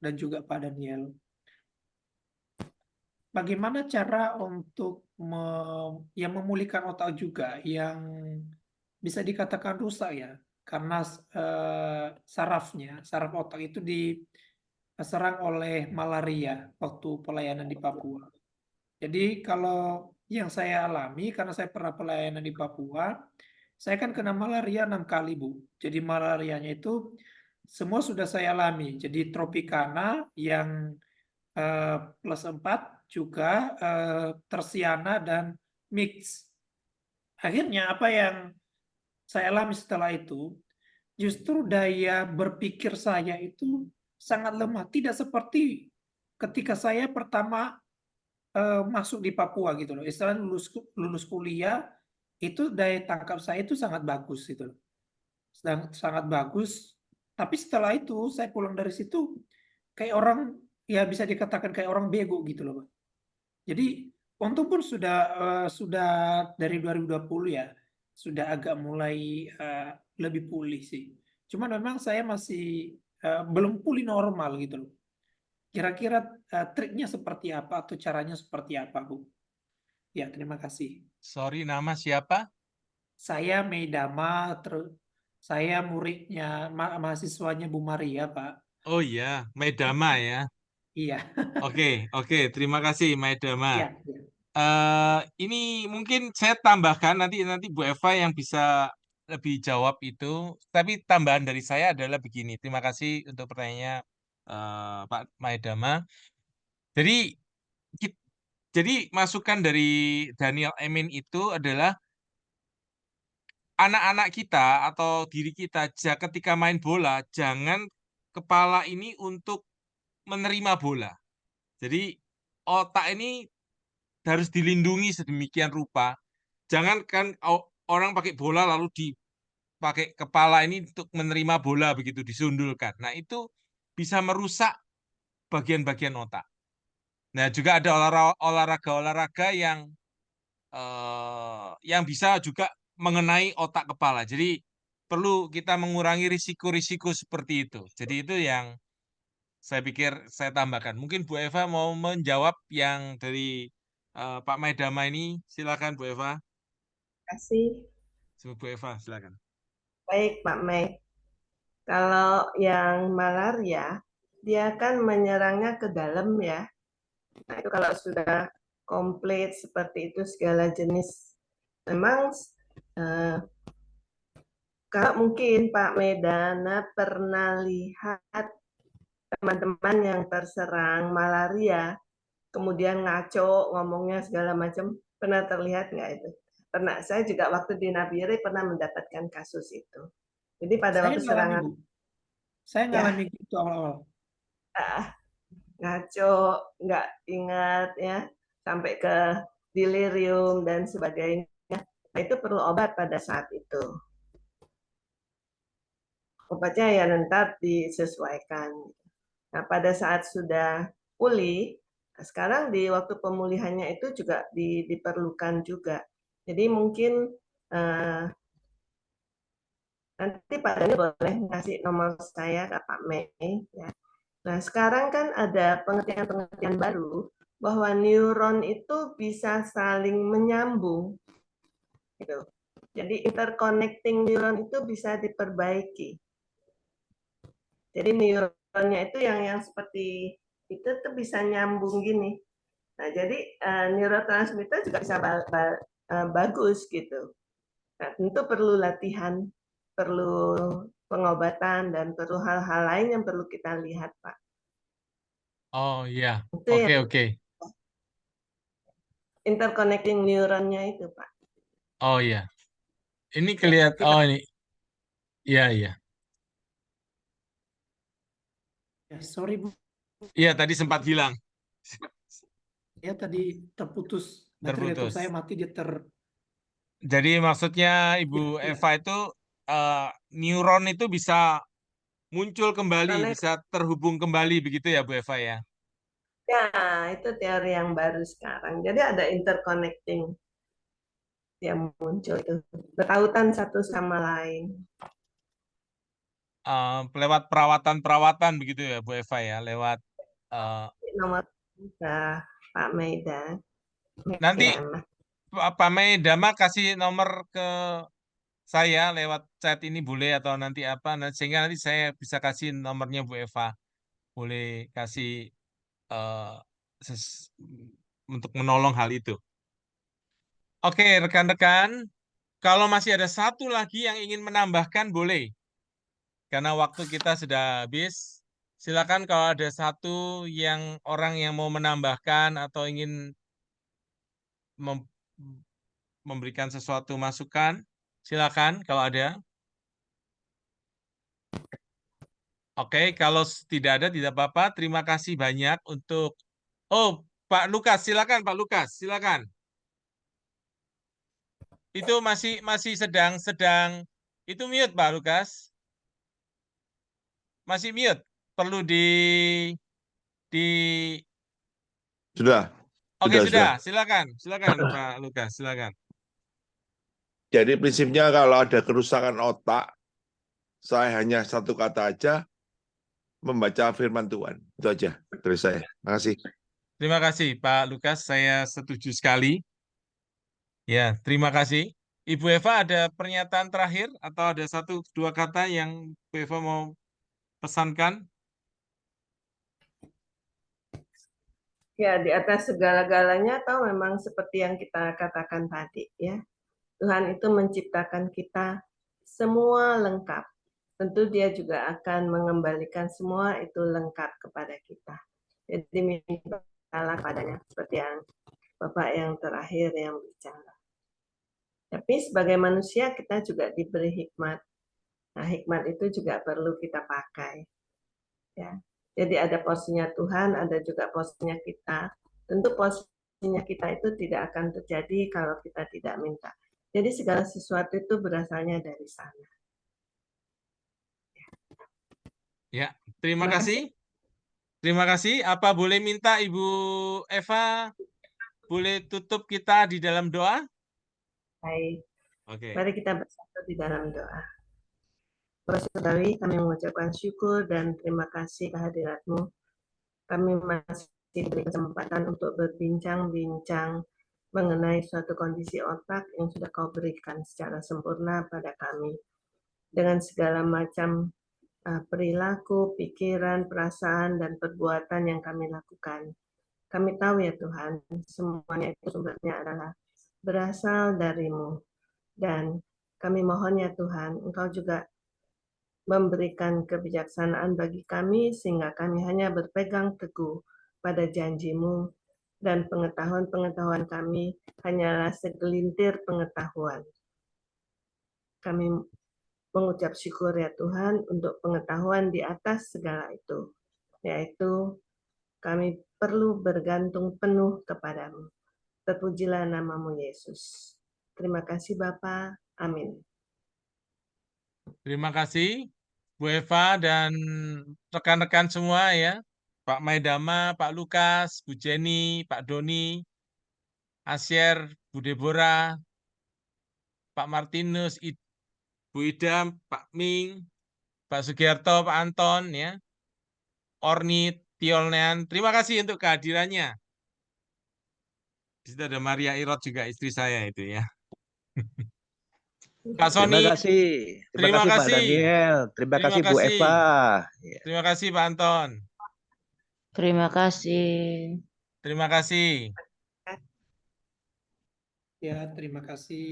Speaker 3: dan juga Pak Daniel, bagaimana cara untuk memulihkan otak juga yang bisa dikatakan rusak ya, karena saraf otak itu diserang oleh malaria waktu pelayanan di Papua. Jadi kalau yang saya alami, karena saya pernah pelayanan di Papua, saya kan kena malaria 6 kali, Bu. Jadi malarianya itu semua sudah saya alami. Jadi tropikana yang +4 juga tersiana dan mix. Akhirnya apa yang saya alami setelah itu, justru daya berpikir saya itu sangat lemah. Tidak seperti ketika saya pertama masuk di Papua gitu loh. Istilahnya lulus kuliah itu daya tangkap saya itu sangat bagus gitu loh. Sangat bagus. Tapi setelah itu saya pulang dari situ kayak orang, ya bisa dikatakan kayak orang bego gitu loh, Pak. Jadi untung pun sudah dari 2020 ya, sudah agak mulai lebih pulih sih. Cuman memang saya masih belum pulih normal gitu loh. Kira-kira triknya seperti apa atau caranya seperti apa, Bu? Ya, terima kasih.
Speaker 1: Sorry, nama siapa?
Speaker 3: Saya Meidama, terus saya muridnya, mahasiswanya Bu Maria, Pak.
Speaker 1: Oh iya, Maidama ya.
Speaker 3: Iya,
Speaker 1: Oke, terima kasih Maidama.
Speaker 3: iya, iya.
Speaker 1: Ini mungkin saya tambahkan nanti Bu Eva yang bisa lebih jawab itu. Tapi tambahan dari saya adalah begini. Terima kasih untuk pertanyaannya Pak Maidama. Jadi jadi masukan dari Daniel Emin itu adalah anak-anak kita atau diri kita ketika main bola jangan kepala ini untuk menerima bola. Jadi otak ini harus dilindungi sedemikian rupa. Jangan kan orang pakai bola lalu dipakai kepala ini untuk menerima bola begitu disundulkan. Nah, itu bisa merusak bagian-bagian otak. Nah, juga ada olahraga-olahraga yang bisa juga mengenai otak kepala. Jadi perlu kita mengurangi risiko-risiko seperti itu. Jadi itu yang saya pikir saya tambahkan. Mungkin Bu Eva mau menjawab yang dari Pak Maidama ini. Silakan Bu Eva.
Speaker 2: Kasih.
Speaker 1: Bu Eva, silakan.
Speaker 2: Baik, Pak Mei. Kalau yang malaria, dia kan menyerangnya ke dalam ya. Nah, itu kalau sudah komplit seperti itu segala jenis. Memang kalau mungkin Pak Medana pernah lihat teman-teman yang terserang malaria, kemudian ngaco, ngomongnya segala macam, pernah terlihat nggak itu? Pernah, saya juga waktu di Nabire pernah mendapatkan kasus itu. Jadi pada
Speaker 3: Saya
Speaker 2: waktu
Speaker 3: ngalami,
Speaker 2: serangan,
Speaker 3: Bu. Saya
Speaker 2: ya
Speaker 3: ngalami gitu awal-awal.
Speaker 2: ngaco, nggak ingat ya, sampai ke delirium dan sebagainya. Nah, itu perlu obat pada saat itu. Obatnya ya nanti disesuaikan. Nah, pada saat sudah pulih, sekarang di waktu pemulihannya itu juga diperlukan juga. Jadi mungkin nanti Pak Dani boleh ngasih nomor saya ke Pak Mei. Ya. Nah, sekarang kan ada pengertian-pengertian baru bahwa neuron itu bisa saling menyambung. Gitu. Jadi interconnecting neuron itu bisa diperbaiki. Jadi neuronnya itu yang seperti itu tuh bisa nyambung gini. Nah, jadi neurotransmitter juga bisa bagus gitu. Nah, tentu perlu latihan, perlu pengobatan, dan perlu hal-hal lain yang perlu kita lihat, Pak.
Speaker 1: Oh iya,
Speaker 2: Itu
Speaker 1: oke
Speaker 2: yang
Speaker 1: oke.
Speaker 2: interconnecting neuronnya itu, Pak.
Speaker 1: Oh iya, ini
Speaker 3: Ya,
Speaker 1: kelihatan. Oh ini, iya.
Speaker 3: ya, sorry, Bu.
Speaker 1: Iya tadi sempat hilang,
Speaker 3: Ya, tadi terputus. Baterai laptop saya
Speaker 1: terputus.
Speaker 3: mati, dia
Speaker 1: Jadi maksudnya Ibu
Speaker 3: ya.
Speaker 1: Eva itu neuron itu bisa muncul kembali,
Speaker 2: Karena
Speaker 1: bisa terhubung kembali begitu ya Bu Eva ya?
Speaker 2: ya, itu teori yang baru sekarang. Jadi ada interconnecting yang muncul itu. Bertautan satu sama lain.
Speaker 1: Lewat perawatan-perawatan begitu ya Bu Eva ya, lewat
Speaker 2: Nomor 3. Pak Maida.
Speaker 1: Nanti
Speaker 2: Maidama.
Speaker 1: Pak Maidama kasih nomor ke saya lewat chat ini boleh atau nanti apa, sehingga nanti saya bisa kasih nomornya Bu Eva. Boleh kasih eh, untuk menolong hal itu. Oke, rekan-rekan, kalau masih ada satu lagi yang ingin menambahkan boleh. Karena waktu kita sudah habis. Silakan kalau ada satu orang yang mau menambahkan atau ingin memberikan sesuatu masukan, silakan kalau ada. Oke, kalau tidak ada tidak apa-apa. Terima kasih banyak untuk Oh, Pak Lukas, silakan Pak Lukas, silakan. Itu masih sedang itu mute Pak Lukas. Masih mute. Perlu di
Speaker 4: Sudah.
Speaker 1: Oke,
Speaker 4: Sudah.
Speaker 1: silakan Pak Lukas, silakan.
Speaker 4: Jadi prinsipnya kalau ada kerusakan otak, saya hanya satu kata aja, membaca firman Tuhan. Itu aja dari saya. Terima kasih.
Speaker 1: Terima kasih Pak Lukas, saya setuju sekali. Ya, terima kasih. Ibu Eva ada pernyataan terakhir atau ada satu dua kata yang Bu Eva mau pesankan?
Speaker 2: Ya, di atas segala-galanya atau memang seperti yang kita katakan tadi ya. Tuhan itu menciptakan kita semua lengkap. Tentu dia juga akan mengembalikan semua itu lengkap kepada kita. Jadi mintalah padanya seperti yang Bapak yang terakhir yang bicara. Tapi sebagai manusia kita juga diberi hikmat. Nah, hikmat itu juga perlu kita pakai. Ya. Jadi ada porsinya Tuhan, ada juga porsinya kita. Tentu porsinya kita itu tidak akan terjadi kalau kita tidak minta. Jadi segala sesuatu itu berasalnya dari sana.
Speaker 1: Ya, terima kasih. Terima kasih. Apa boleh minta Ibu Eva boleh tutup kita di dalam doa?
Speaker 2: Baik,
Speaker 1: Oke.
Speaker 2: mari kita bersatu di dalam doa. Bapak Saudari, kami mengucapkan syukur dan terima kasih kehadirat-Mu. Kami masih diberi kesempatan untuk berbincang-bincang mengenai suatu kondisi otak yang sudah Kau berikan secara sempurna pada kami. Dengan segala macam perilaku, pikiran, perasaan, dan perbuatan yang kami lakukan. Kami tahu ya Tuhan, semuanya itu sumbernya adalah berasal dari-Mu. Dan kami mohon ya Tuhan, Engkau juga memberikan kebijaksanaan bagi kami sehingga kami hanya berpegang teguh pada janji-Mu dan pengetahuan-pengetahuan kami hanyalah segelintir pengetahuan. Kami mengucap syukur ya Tuhan untuk pengetahuan di atas segala itu, yaitu kami perlu bergantung penuh kepadamu. Terpujilah namamu Yesus. Terima kasih Bapa. Amin.
Speaker 1: Terima kasih Bu Eva dan rekan-rekan semua ya. Pak Maidama, Pak Lukas, Bu Jenny, Pak Doni, Asyer, Bu Deborah, Pak Martinus, Bu Idam, Pak Ming, Pak Sugiarto, Pak Anton ya. Ornit, Tiolnean, terima kasih untuk kehadirannya. Di situ ada Maria Irot juga istri saya itu ya. Kak Sony,
Speaker 5: Terima kasih. Terima kasih Pak Daniel. Terima kasih Bu Eva.
Speaker 1: Terima kasih Pak Anton.
Speaker 6: Terima kasih.
Speaker 1: Terima kasih.
Speaker 3: Ya, terima kasih.